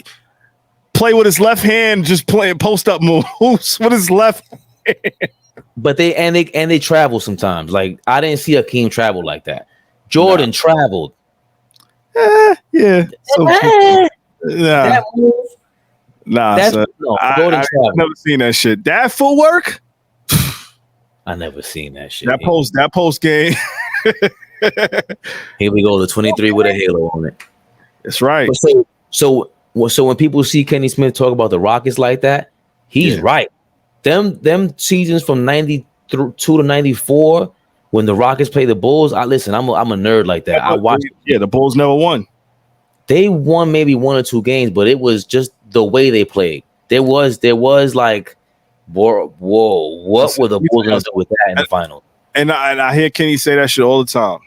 play with his left hand, just playing post up moves with his left hand. But they travel sometimes. Like I didn't see Hakeem travel like that. Jordan traveled. Yeah. That move. I've never seen that shit. That footwork. I never seen that shit. That post game. Here we go. The 23 with a halo on it. That's right. So when people see Kenny Smith talk about the Rockets like that, he's right. Them seasons from 92 to 94 when the Rockets play the Bulls. I'm a nerd like that. I watched. Yeah, the Bulls never won. They won maybe one or two games, but it was just the way they played. There was like, whoa, what were the Bulls gonna do with that in the final? And I hear Kenny say that shit all the time.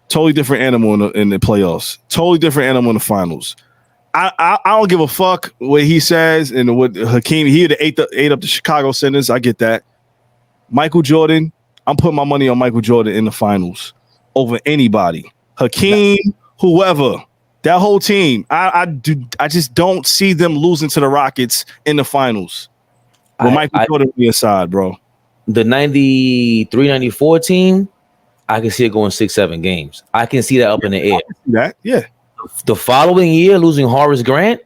Totally different animal in the playoffs. Totally different animal in the finals. I don't give a fuck what he says and what Hakeem. He had ate up the Chicago sentence. I get that. Michael Jordan. I'm putting my money on Michael Jordan in the finals over anybody. Hakeem, whoever, that whole team. I just don't see them losing to the Rockets in the finals. With Michael Jordan on the inside, bro. The 93-94 team, I can see it going 6-7 games. I can see that up in the air. That, yeah. The following year, losing Horace Grant,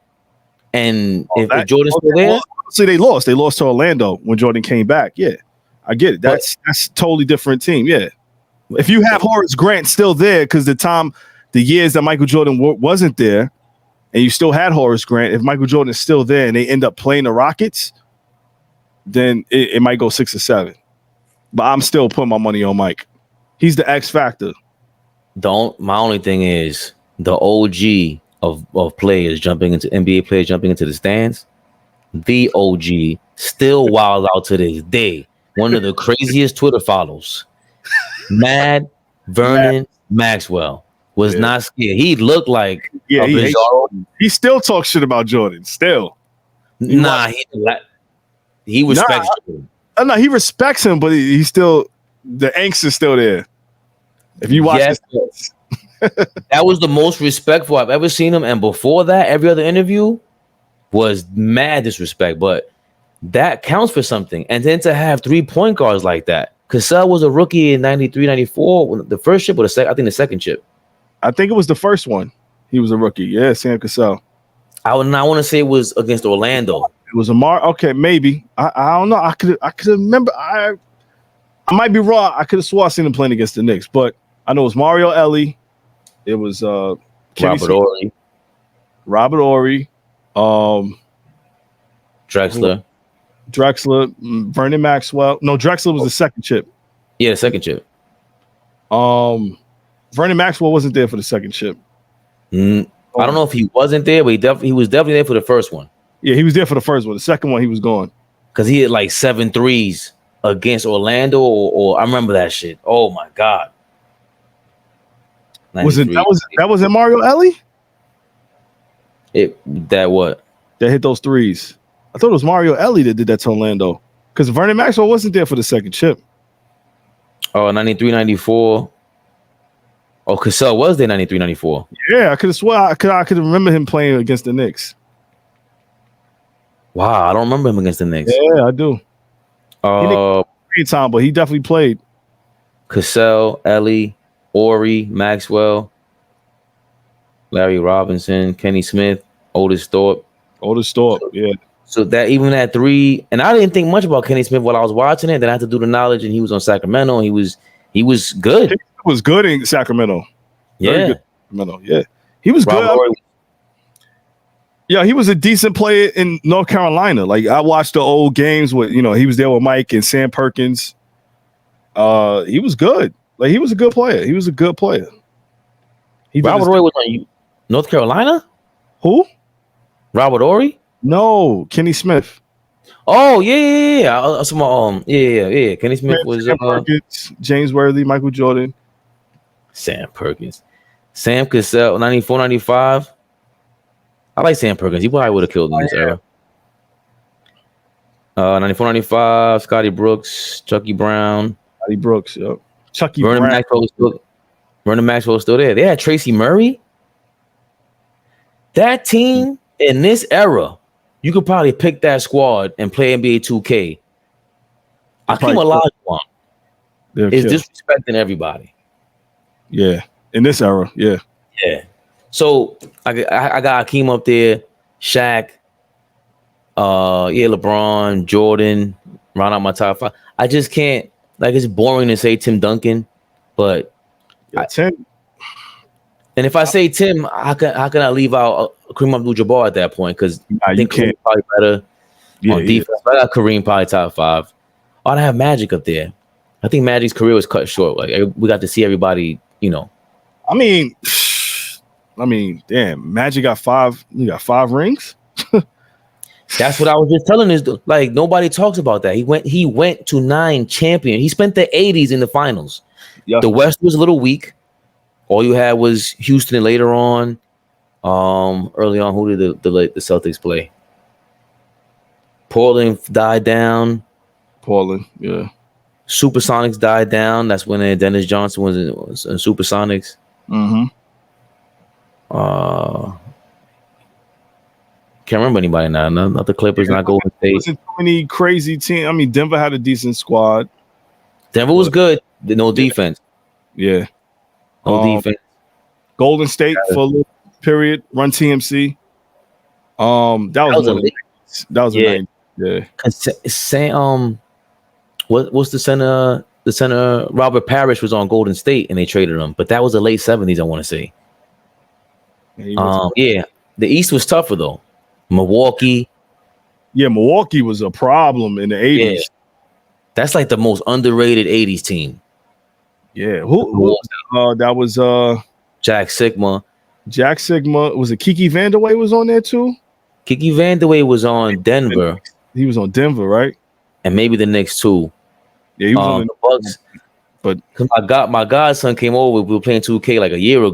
and if Jordan's still there, see, they lost. They lost to Orlando when Jordan came back. Yeah, I get it. That's a totally different team. Yeah, if you have Horace Grant still there, because the years that Michael Jordan wasn't there, and you still had Horace Grant, if Michael Jordan is still there and they end up playing the Rockets, then it might go 6 or 7. But I'm still putting my money on Mike. He's the X factor. My only thing is the OG of players jumping into NBA players jumping into the stands. The OG still wild out to this day. One of the craziest Twitter follows. Mad Vernon Maxwell was not scared. He looked like he still talks shit about Jordan. Still, he respects Jordan. No, he respects him, but he's still, the angst is still there. If you watch this. That was the most respectful I've ever seen him. And before that, every other interview was mad disrespect. But that counts for something. And then to have 3 point guards like that. Cassell was a rookie in 93, 94. The first chip or I think the second chip. I think it was the first one. He was a rookie. Yeah, Sam Cassell. I want to say it was against Orlando. It was okay, maybe. I don't know. I could remember. I might be wrong. I could have swore I seen him playing against the Knicks, but I know it was Mario Ellie. It was Robert Horry. Drexler, Vernon Maxwell. No, Drexler was the second chip. Yeah, the second chip. Vernon Maxwell wasn't there for the second chip. I don't know if he wasn't there, but he was definitely there for the first one. Yeah, he was there for the first one. The second one, he was gone. Because he had like 7 threes against Orlando, or I remember that shit. Oh my god. That was in Mario Ellie? That hit those threes. I thought it was Mario Ellie that did that to Orlando. Because Vernon Maxwell wasn't there for the second chip. Oh, 93, 94. Oh, Cassell was there 93, 94. Yeah, I could have sworn I could remember him playing against the Knicks. Wow, I don't remember him against the Knicks. Yeah, I do. He didn't play time, but he definitely played. Cassell, Ellie, Ori, Maxwell, Larry Robinson, Kenny Smith, Otis Thorpe, yeah. So that even at 3, and I didn't think much about Kenny Smith while I was watching it. Then I had to do the knowledge, and he was on Sacramento. And he was good. He was good in Sacramento. Yeah, Sacramento. Yeah, he was good. Yeah, he was a decent player in North Carolina. Like I watched the old games with, he was there with Mike and Sam Perkins. He was good. Like he was a good player. Robert Horry was on North Carolina? Who? Robert Horry? No, Kenny Smith. Oh, yeah. Yeah. Kenny Smith was Sam Perkins, James Worthy, Michael Jordan. Sam Perkins. Sam Cassell, 94, 95. I like Sam Perkins. He probably would have killed in this era. 94, 95, Scotty Brooks, Chucky Brown. Scotty Brooks, yep. Chucky Vernon Brown. Vernon Maxwell was still there. They had Tracy Murray. That team in this era, you could probably pick that squad and play NBA 2K. Hakeem Olajuwon is disrespecting everybody. Yeah, in this era, yeah. Yeah. So I got Hakeem up there, Shaq, LeBron, Jordan, round out my top 5. I just can't, it's boring to say Tim Duncan, but Tim. And if I say Tim, how can I leave out Kareem Abdul-Jabbar at that point? Because I think Kareem probably better on defense. But I got Kareem probably top 5. I'd have Magic up there. I think Magic's career was cut short. Like we got to see everybody, I mean, damn, Magic got 5. You got 5 rings. That's what I was just telling this. Like nobody talks about that. He went to 9 champion. He spent the 80s in the finals. Yeah. The West was a little weak. All you had was Houston later on. Early on, who did the Celtics play? Portland died down. Portland, yeah. Supersonics died down. That's when Dennis Johnson was in Supersonics. Mm-hmm. Can't remember anybody now. Not the Clippers, not Golden State. Wasn't too many crazy teams. I mean, Denver had a decent squad. Denver was good. No defense. Yeah. No defense. Golden State for a little period. Run TMC. That was a night. Yeah. What's the center? The center Robert Parrish was on Golden State and they traded him, but that was the late 70s. I want to say. Yeah. The East was tougher though. Milwaukee. Yeah, Milwaukee was a problem in the 80s. Yeah. That's like the most underrated 80s team. Yeah. Who that was Jack Sigma. Jack Sigma. Was it Kiki Vanderway was on there too? Kiki Vanderway was on Denver. He was on Denver, right? And maybe the Knicks too. Yeah, he was on the Bucks. But my godson came over. We were playing 2K like a year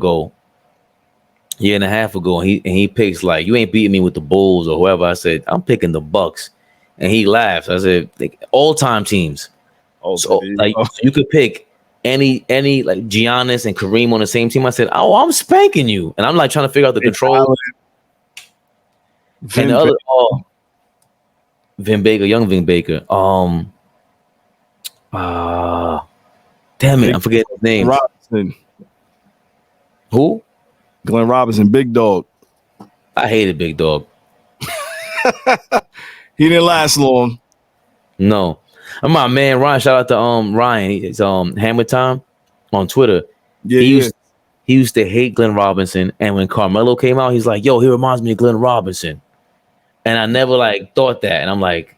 and a half ago, and he picks like, you ain't beating me with the Bulls or whoever. I said, I'm picking the Bucks, and he laughs. I said, all time teams. So you could pick any like Giannis and Kareem on the same team. I said, oh, I'm spanking you, and I'm like trying to figure out the control. And the other, Vin Baker, young Vin Baker. Damn it, I'm forgetting his name. Robinson. Who? Glenn Robinson, Big Dog. I hated Big Dog. He didn't last long. No. And my man Ryan, shout out to Ryan. He's Hammer Time on Twitter. Yeah, he used to hate Glenn Robinson. And when Carmelo came out, he's like, yo, he reminds me of Glenn Robinson. And I never like thought that. And I'm like,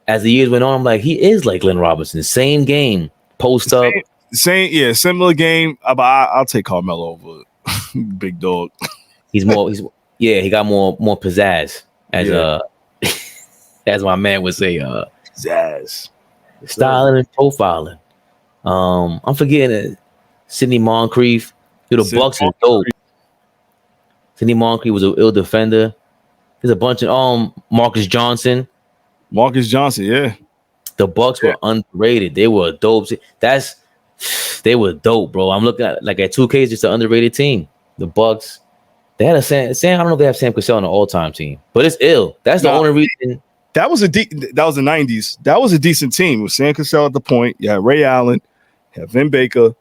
as the years went on, I'm like, he is like Glenn Robinson. Same game, post up. Similar game. But I'll take Carmelo over Big Dog. He got more pizzazz, as my man would say, pizzazz. Styling and profiling. I'm forgetting it. Sidney Moncrief. The Bucks is dope. Sidney Moncrief was an ill defender. There's a bunch of Marcus Johnson. Yeah. The Bucks were underrated. They were dope. They were dope, bro. I'm looking at 2K is just an underrated team. The Bucks. They had a Sam. I don't know if they have Sam Cassell on the all-time team, but it's ill. That's the only reason. That was the 90s. That was a decent team with Sam Cassell at the point. You had Ray Allen, you had Vin Baker.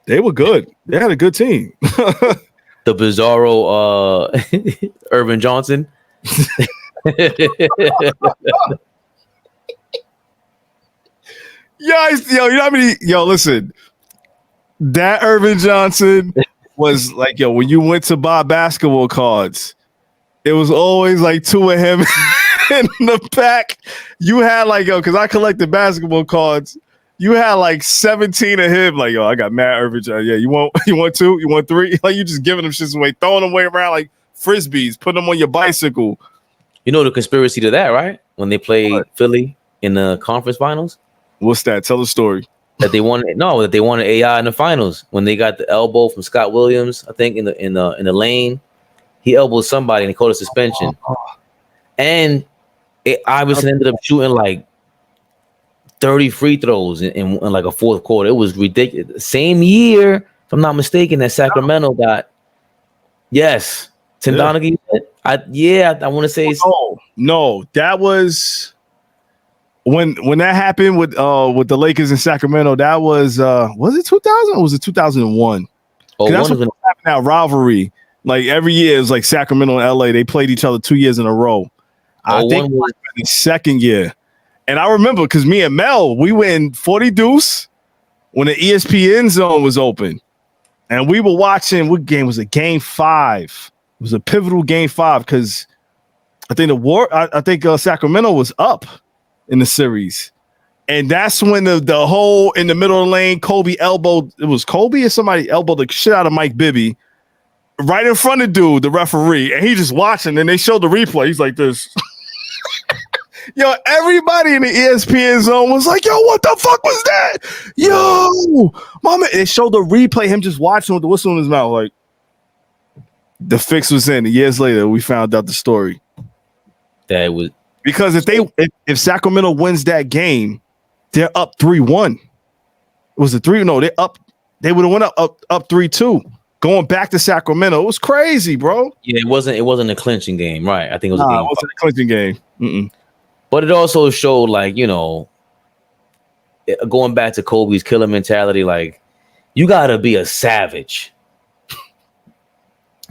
They were good. They had a good team. The bizarro Irvin Johnson. Listen. That Irvin Johnson was like, when you went to buy basketball cards, it was always like 2 of him in the pack. You had because I collected basketball cards. You had 17 of him. I got Matt Irvin Johnson. Yeah, you want 2? You want 3? You just giving them shits away, throwing them away around like frisbees, putting them on your bicycle. You know the conspiracy to that, right? When they played Philly in the conference finals. What's that? Tell the story. That they wanted AI in the finals when they got the elbow from Scott Williams, I think in the lane. He elbowed somebody and he called a suspension. And Iverson ended up shooting 30 free throws in a fourth quarter. It was ridiculous. Same year, if I'm not mistaken, that Sacramento got Tim Donaghy. I want to say no, that was when that happened with the Lakers in Sacramento. That was it 2000 or was it 2001? That's what happened, that rivalry. Every year it was Sacramento and LA. They played each other 2 years in a row. I think it was the second year. And I remember because me and Mel, we went in 40 deuce when the ESPN zone was open. And we were watching, what game was it? Game 5. It was a pivotal game 5 because I think Sacramento was up in the series. And that's when the whole in the middle of the lane, Kobe elbowed, it was Kobe or somebody elbowed the shit out of Mike Bibby. right in front of dude, the referee, and he just watching, and they showed the replay. He's like this. Yo, everybody in the ESPN zone was like, yo, what the fuck was that? Yo, mama. They showed the replay, him just watching with the whistle in his mouth. Like, the fix was in. Years later, we found out the story. That was because if Sacramento wins that game, they're up 3-1. Was it 3? No, they would have went up 3-2. Going back to Sacramento. It was crazy, bro. Yeah, it wasn't a clinching game, right? I think it was a game. It wasn't a clinching game. Mm-mm. But it also showed, like, you know, going back to Kobe's killer mentality, like, you gotta be a savage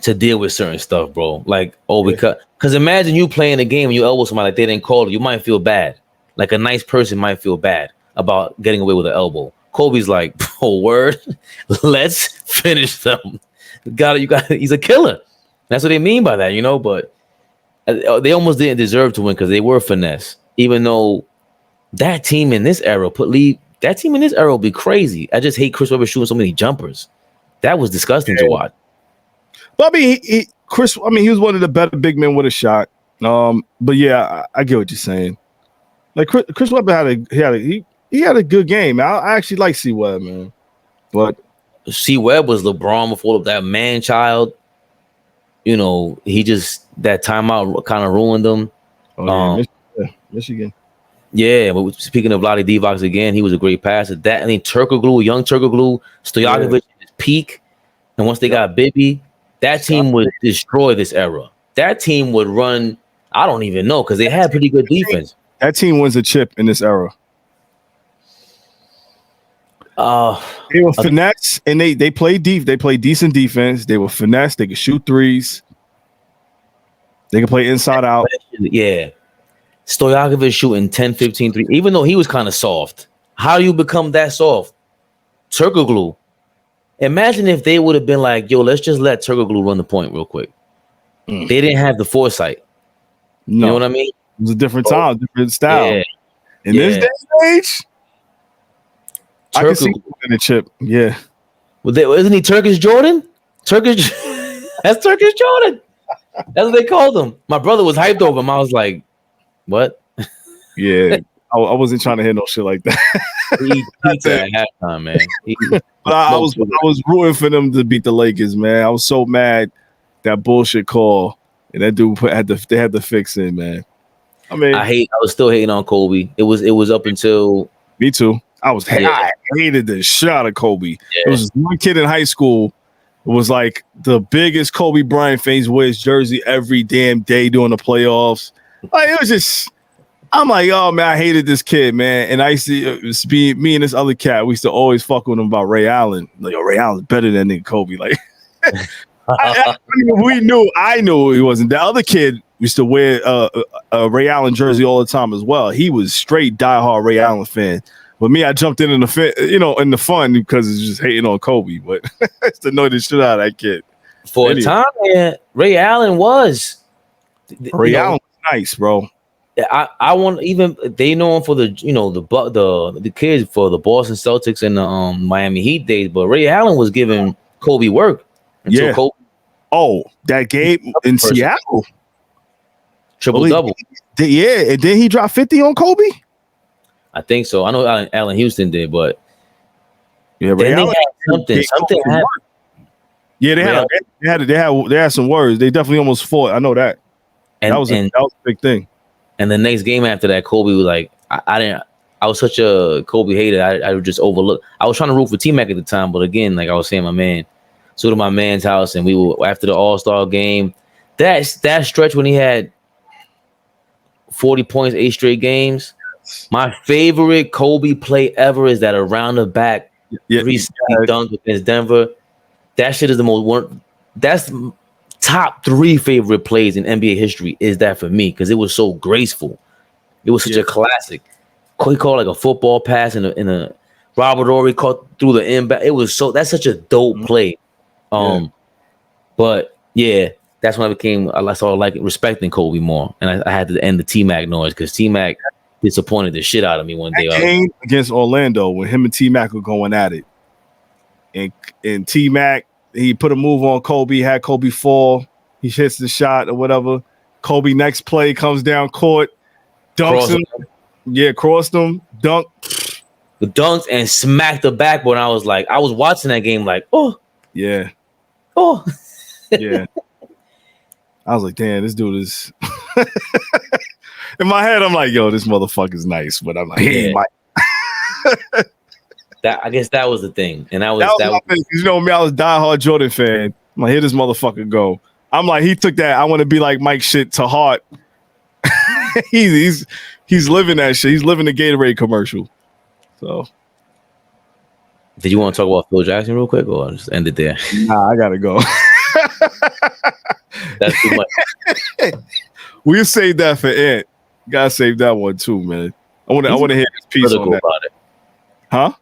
to deal with certain stuff, bro. Like, because imagine you playing a game and you elbow somebody like they didn't call it, you might feel bad. Like a nice person might feel bad about getting away with an elbow. Kobe's like, oh, word, let's finish them. He's a killer. That's what they mean by that, you know. But they almost didn't deserve to win because they were finesse. Even though that team in this era will be crazy. I just hate Chris Webber shooting so many jumpers. That was disgusting to watch. But I mean, he was one of the better big men with a shot. But yeah, I get what you're saying. Like Chris Webber had a good game. I actually like C Webb, man. But C Webb was LeBron before that man child. You know, that timeout kind of ruined him. Michigan. Yeah, but speaking of Vlade Divac again, he was a great passer. That, I mean, young Turkoglu, Stojakovic at his peak, and once they got Bibby, that team would destroy this era. That team would run. I don't even know because they had pretty good defense. That team wins a chip in this era. They were finesse and they played deep. They played decent defense. They were finesse. They could shoot threes. They could play inside out. Yeah. Stojakovic shooting 10, 15 threes, even though he was kind of soft. How do you become that soft? Turkoglu. Imagine if they would have been like, yo, let's just let Turkoglu run the point real quick. They didn't have the foresight. No. You know what I mean? It was a different time, different style. Yeah. In this day and age, I can see in a chip. Yeah. Well, isn't he Turkish Jordan? That's Turkish Jordan. That's what they called him. My brother was hyped over him. I was like, what? Yeah. I wasn't trying to hear no shit like that. He at halftime, man. But I was rooting for them to beat the Lakers, man. I was so mad that bullshit call. And that dude they had to fix it, man. I mean, I was still hating on Kobe. It was up until me too. I hated the shit out of Kobe. Yeah. There was this one kid in high school who was like the biggest Kobe Bryant fan. He wears jersey every damn day during the playoffs. Like, it was just, I'm like, oh man, I hated this kid, man. And I used to be me and this other cat. We used to always fuck with him about Ray Allen. Like, oh, Ray Allen's better than nigga Kobe. Like, I knew he wasn't. The other kid used to wear a Ray Allen jersey all the time as well. He was straight diehard Ray Allen fan. But me, I jumped in the fun because it's just hating on Kobe. But I used to know the shit out of that kid. For a time, man, Ray Allen was. Allen was nice, bro. I want, even they know him for the kids for the Boston Celtics and the Miami Heat days. But Ray Allen was giving Kobe work. Yeah. That game in Seattle. Triple-double. Yeah, and then he dropped 50 on Kobe? I think so. I know Allen Houston did, but yeah, Ray Allen had something happened. Yeah, they had some words. They definitely almost fought. I know that. That was a big thing. And the next game after that, Kobe was like, I was such a Kobe hater. I would just overlook. I was trying to root for T-Mac at the time, but again, like I was saying, my man. So to my man's house, and we were after the All-Star game. That stretch when he had 40 points, 8 straight games. My favorite Kobe play ever is that around the back 360 dunk against Denver. That shit is the most one. That's top 3 favorite plays in NBA history. Is that for me because it was so graceful. It was such a classic. He called like a football pass in a Robert Horry caught through the inbound. It was that's such a dope play. But yeah, that's when I started respecting Kobe more, and I had to end the T-Mac noise because T-Mac disappointed the shit out of me one day. That game against Orlando when him and T-Mac were going at it, and T-Mac he put a move on Kobe, had Kobe fall. He hits the shot or whatever. Kobe next play comes down court, dunks him. Yeah, crossed him, dunk. The dunks and smacked the backboard. I was watching that game like, oh. Yeah. Oh. Yeah. I was like, damn, this dude is... In my head, I'm like, yo, this motherfucker's nice. But I'm like, he ain't my... I guess that was the thing. And that was you know me, I was a diehard Jordan fan. I'm like, here this motherfucker go. I'm like, he took that I want to be like Mike shit to heart. He's living that shit. He's living the Gatorade commercial. So, did you want to talk about Phil Jackson real quick, or just end it there? Nah, I gotta go. That's too much. We'll save that for Ant. Gotta save that one too, man. I want to hear his piece on that. About it. Huh?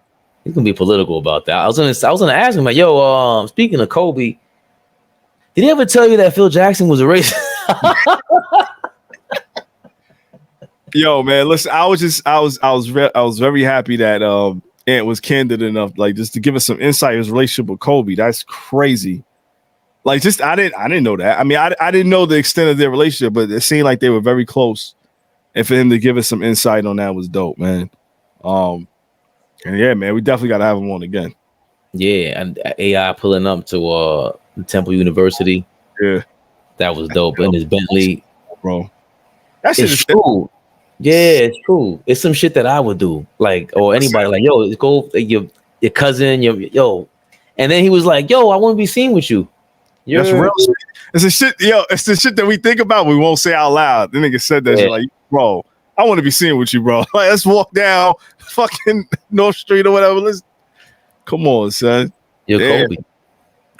He's gonna be political about that. I was gonna ask him like, yo, speaking of Kobe, did he ever tell you that Phil Jackson was a racist? Yo, man, listen, I was very happy that Ant was candid enough, like, just to give us some insight in his relationship with Kobe. That's crazy. Like, just I didn't know that. I mean, I didn't know the extent of their relationship, but it seemed like they were very close. And for him to give us some insight on that was dope, man. And yeah, man, we definitely gotta have him on again. Yeah, and AI pulling up to Temple University. Yeah, that was dope. In his Bentley, bro. That shit is true. Yeah, it's true. It's some shit that I would do, like, or anybody, like, yo, go your cousin, yo, and then he was like, yo, I want to be seen with you. That's real shit. It's a shit, yo. It's the shit that we think about, we won't say out loud. The nigga said that shit, like, bro, I want to be seen with you, bro. Like, let's walk down fucking North Street or whatever. Come on, son. Yo,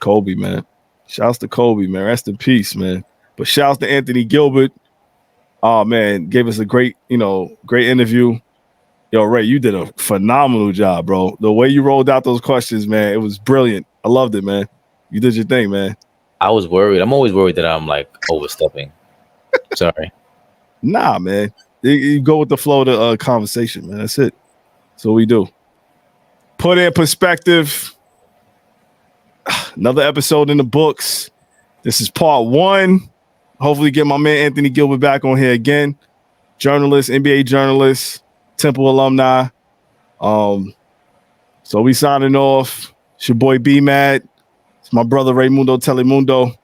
Kobe, man. Shouts to Kobe, man. Rest in peace, man. But shouts to Anthony Gilbert. Oh, man, gave us a great interview. Yo, Ray, you did a phenomenal job, bro. The way you rolled out those questions, man, it was brilliant. I loved it, man. You did your thing, man. I was worried. I'm always worried that I'm, like, overstepping. Sorry. Nah, man. You go with the flow of the conversation, man. That's it. That's what we do. Put in perspective. Another episode in the books. This is part 1. Hopefully get my man Anthony Gilbert back on here again. Journalist, NBA journalist, Temple alumni. So we signing off. It's your boy Bmad. It's my brother Raymundo Telemundo.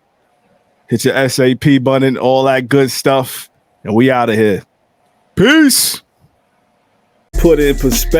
Hit your SAP button, all that good stuff. And we out of here. Peace. Put in perspective.